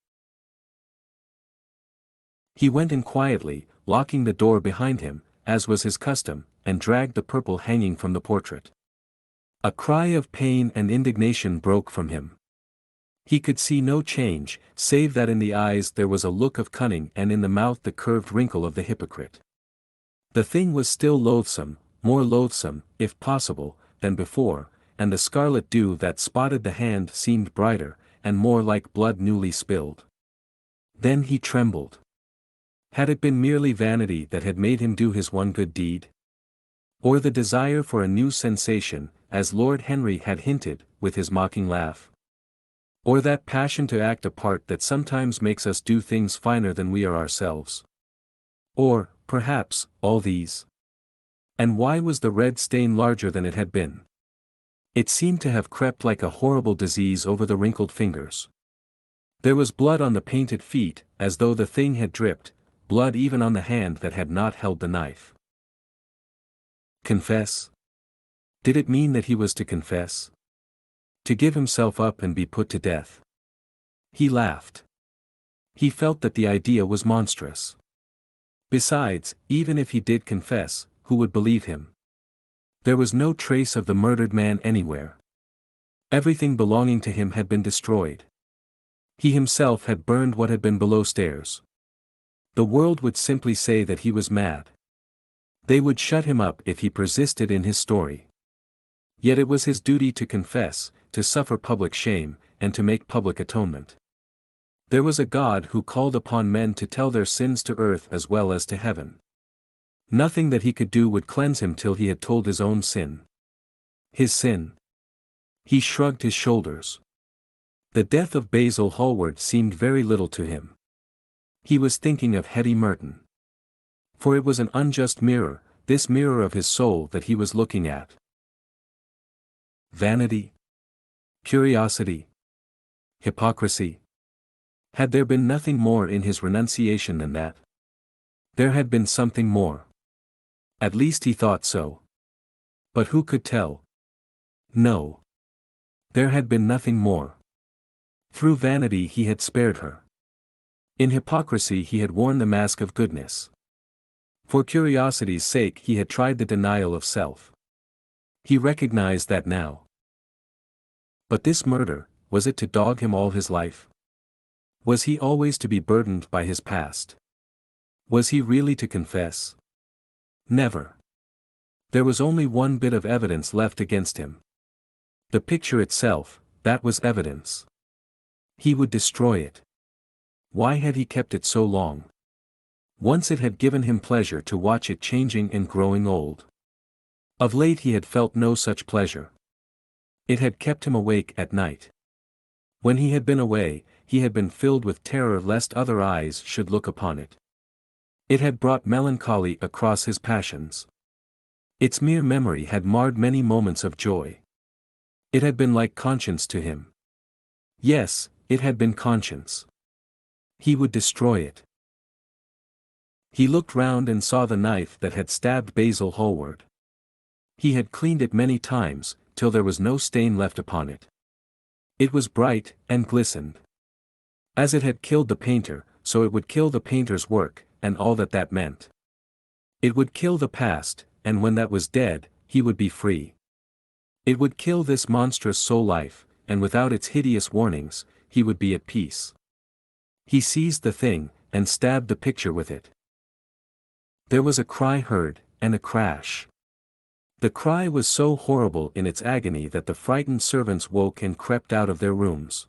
He went in quietly, locking the door behind him, as was his custom, and dragged the purple hanging from the portrait. A cry of pain and indignation broke from him. He could see no change, save that in the eyes there was a look of cunning and in the mouth the curved wrinkle of the hypocrite. The thing was still loathsome, more loathsome, if possible, than before, and the scarlet dew that spotted the hand seemed brighter, and more like blood newly spilled. Then he trembled. Had it been merely vanity that had made him do his one good deed? Or the desire for a new sensation, as Lord Henry had hinted, with his mocking laugh? Or that passion to act a part that sometimes makes us do things finer than we are ourselves? Or, perhaps, all these? And why was the red stain larger than it had been? It seemed to have crept like a horrible disease over the wrinkled fingers. There was blood on the painted feet, as though the thing had dripped, blood even on the hand that had not held the knife. Confess? Did it mean that he was to confess? To give himself up and be put to death? He laughed. He felt that the idea was monstrous. Besides, even if he did confess, who would believe him? There was no trace of the murdered man anywhere. Everything belonging to him had been destroyed. He himself had burned what had been below stairs. The world would simply say that he was mad. They would shut him up if he persisted in his story. Yet it was his duty to confess, to suffer public shame, and to make public atonement. There was a God who called upon men to tell their sins to earth as well as to heaven. Nothing that he could do would cleanse him till he had told his own sin. His sin? He shrugged his shoulders. The death of Basil Hallward seemed very little to him. He was thinking of Hetty Merton. For it was an unjust mirror, this mirror of his soul that he was looking at. Vanity? Curiosity? Hypocrisy? Had there been nothing more in his renunciation than that? There had been something more. At least he thought so. But who could tell? No. There had been nothing more. Through vanity he had spared her. In hypocrisy he had worn the mask of goodness. For curiosity's sake he had tried the denial of self. He recognized that now. But this murder, was it to dog him all his life? Was he always to be burdened by his past? Was he really to confess? Never. There was only one bit of evidence left against him. The picture itself, that was evidence. He would destroy it. Why had he kept it so long? Once it had given him pleasure to watch it changing and growing old. Of late he had felt no such pleasure. It had kept him awake at night. When he had been away, he had been filled with terror lest other eyes should look upon it. It had brought melancholy across his passions. Its mere memory had marred many moments of joy. It had been like conscience to him. Yes, it had been conscience. He would destroy it. He looked round and saw the knife that had stabbed Basil Hallward. He had cleaned it many times, till there was no stain left upon it. It was bright, and glistened. As it had killed the painter, so it would kill the painter's work, and all that that meant. It would kill the past, and when that was dead, he would be free. It would kill this monstrous soul life, and without its hideous warnings, he would be at peace. He seized the thing, and stabbed the picture with it. There was a cry heard, and a crash. The cry was so horrible in its agony that the frightened servants woke and crept out of their rooms.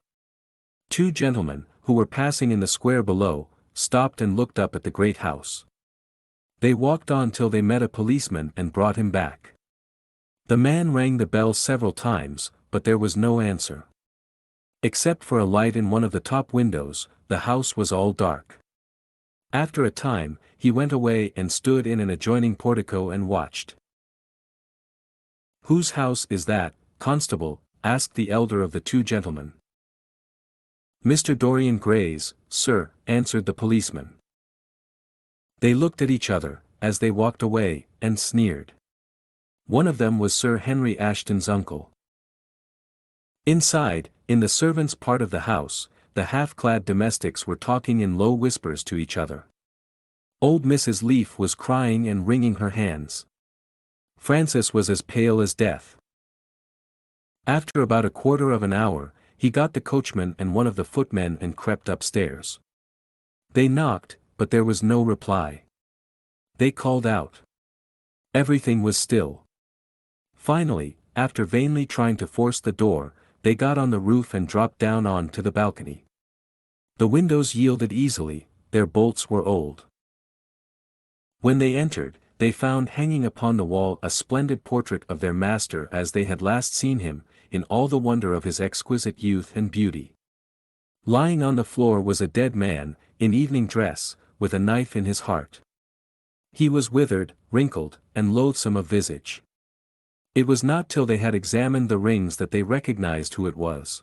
Two gentlemen, who were passing in the square below, stopped and looked up at the great house. They walked on till they met a policeman and brought him back. The man rang the bell several times, but there was no answer. Except for a light in one of the top windows, the house was all dark. After a time, he went away and stood in an adjoining portico and watched. "Whose house is that, constable?" asked the elder of the two gentlemen. "Mr. Dorian Gray's, sir," answered the policeman. They looked at each other, as they walked away, and sneered. One of them was Sir Henry Ashton's uncle. Inside, in the servants' part of the house, the half-clad domestics were talking in low whispers to each other. Old Mrs. Leaf was crying and wringing her hands. Francis was as pale as death. After about a quarter of an hour, he got the coachman and one of the footmen and crept upstairs. They knocked, but there was no reply. They called out. Everything was still. Finally, after vainly trying to force the door, they got on the roof and dropped down on to the balcony. The windows yielded easily, their bolts were old. When they entered, they found hanging upon the wall a splendid portrait of their master as they had last seen him, in all the wonder of his exquisite youth and beauty. Lying on the floor was a dead man, in evening dress, with a knife in his heart. He was withered, wrinkled, and loathsome of visage. It was not till they had examined the rings that they recognized who it was.